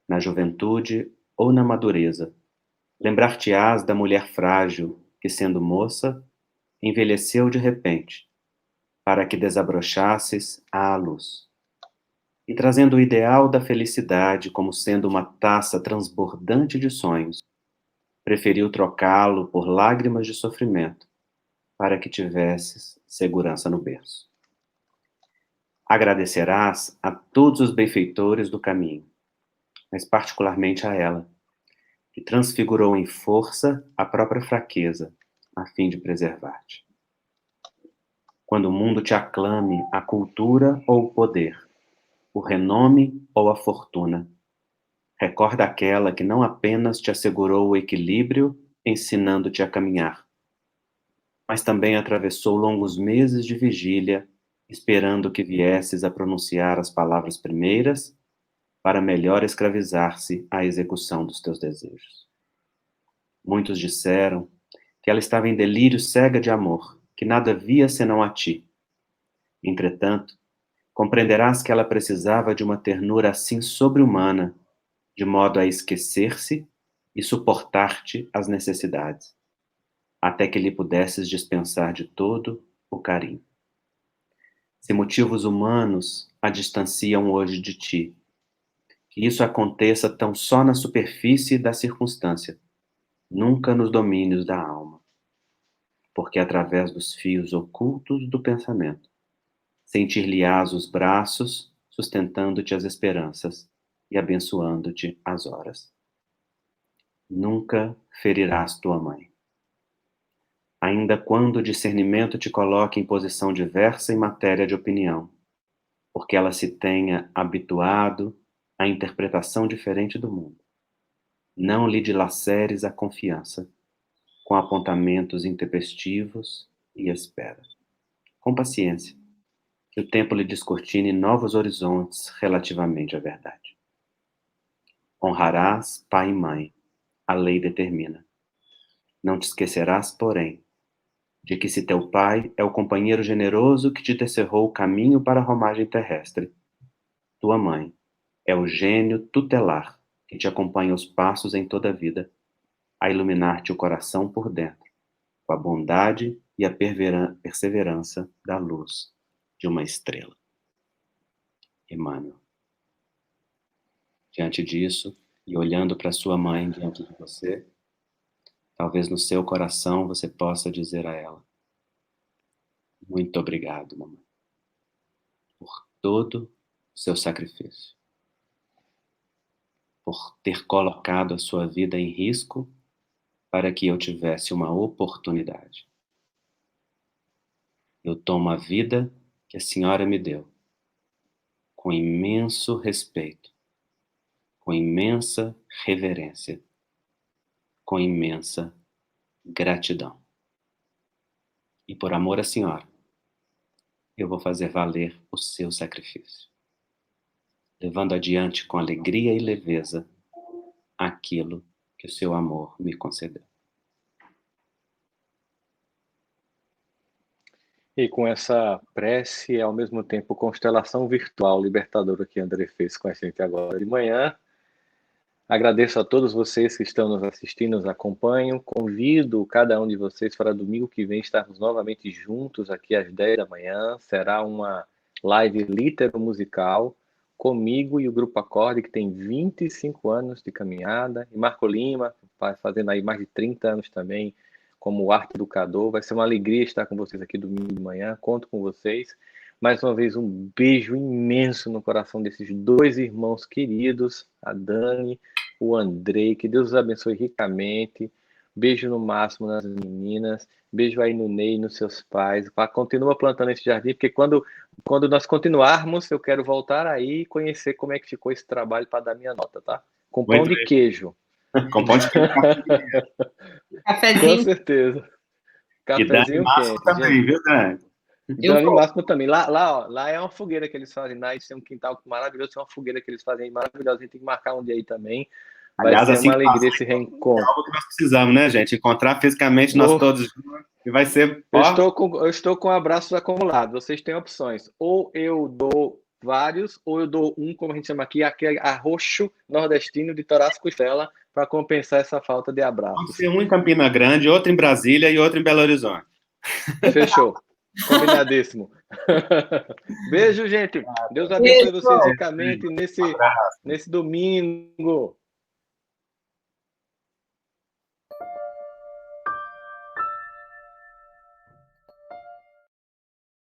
Na juventude ou na madureza, lembrar-te-ás da mulher frágil que, sendo moça, envelheceu de repente, para que desabrochássemos à luz. E trazendo o ideal da felicidade como sendo uma taça transbordante de sonhos, preferiu trocá-lo por lágrimas de sofrimento, para que tivesses segurança no berço. Agradecerás a todos os benfeitores do caminho, mas particularmente a ela, que transfigurou em força a própria fraqueza, a fim de preservar-te. Quando o mundo te aclame a cultura ou o poder, o renome ou a fortuna, recorda aquela que não apenas te assegurou o equilíbrio, ensinando-te a caminhar, mas também atravessou longos meses de vigília, esperando que viesses a pronunciar as palavras primeiras, para melhor escravizar-se à execução dos teus desejos. Muitos disseram que ela estava em delírio cega de amor, que nada via senão a ti. Entretanto, compreenderás que ela precisava de uma ternura assim sobre-humana, de modo a esquecer-se e suportar-te as necessidades, até que lhe pudesses dispensar de todo o carinho. Se motivos humanos a distanciam hoje de ti, que isso aconteça tão só na superfície da circunstância, nunca nos domínios da alma, porque através dos fios ocultos do pensamento, sentir-lhe-ás os braços, sustentando-te as esperanças e abençoando-te as horas. Nunca ferirás tua mãe. Ainda quando o discernimento te coloque em posição diversa em matéria de opinião, porque ela se tenha habituado à interpretação diferente do mundo. Não lhe dilaceres a confiança, com apontamentos intempestivos e espera. Com paciência, que o tempo lhe descortine novos horizontes relativamente à verdade. Honrarás pai e mãe, a lei determina. Não te esquecerás, porém, de que se teu pai é o companheiro generoso que te descerrou o caminho para a romagem terrestre, tua mãe é o gênio tutelar que te acompanha os passos em toda a vida, a iluminar-te o coração por dentro, com a bondade e a perseverança da luz de uma estrela. Emmanuel. Diante disso, e olhando para sua mãe diante de você, talvez no seu coração você possa dizer a ela: muito obrigado, mamãe, por todo o seu sacrifício, por ter colocado a sua vida em risco para que eu tivesse uma oportunidade. Eu tomo a vida que a senhora me deu com imenso respeito, com imensa reverência, com imensa gratidão. E por amor à senhora, eu vou fazer valer o seu sacrifício, levando adiante com alegria e leveza aquilo que o seu amor me concedeu. E com essa prece, ao mesmo tempo, constelação virtual libertadora que André fez com a gente agora de manhã, agradeço a todos vocês que estão nos assistindo, nos acompanham. Convido cada um de vocês para domingo que vem estarmos novamente juntos aqui às 10 da manhã. Será uma live litero-musical comigo e o Grupo Acorde, que tem 25 anos de caminhada, e Marco Lima, fazendo aí mais de 30 anos também como arte educador. Vai ser uma alegria estar com vocês aqui domingo de manhã. Conto com vocês. Mais uma vez, um beijo imenso no coração desses dois irmãos queridos, a Dani, o Andrei. Que Deus os abençoe ricamente. Beijo no máximo nas meninas. Beijo aí no Ney, nos seus pais. Continua plantando esse jardim, porque quando nós continuarmos, eu quero voltar aí e conhecer como é que ficou esse trabalho para dar minha nota, tá? Com pão de queijo. Com pão de queijo. Cafezinho. Com certeza. Cafezinho quente. Também, viu, Dani? Dani Máximo também. Lá é uma fogueira que eles fazem. Lá eles têm um quintal maravilhoso, é uma fogueira que eles fazem maravilhosa. A gente tem que marcar um dia aí também. Vai ser uma alegria esse reencontro. É algo que nós precisamos, né, gente? Encontrar fisicamente nós todos juntos. E vai ser... Eu estou com abraços acumulados. Vocês têm opções. Ou eu dou vários, ou eu dou um, como a gente chama aqui, aquele arroxo nordestino de Toraço Costela, para compensar essa falta de abraços. Pode ser um em Campina Grande, outro em Brasília e outro em Belo Horizonte. Fechou. Combinadíssimo. Beijo, gente. Deus abençoe vocês ricamente nesse domingo.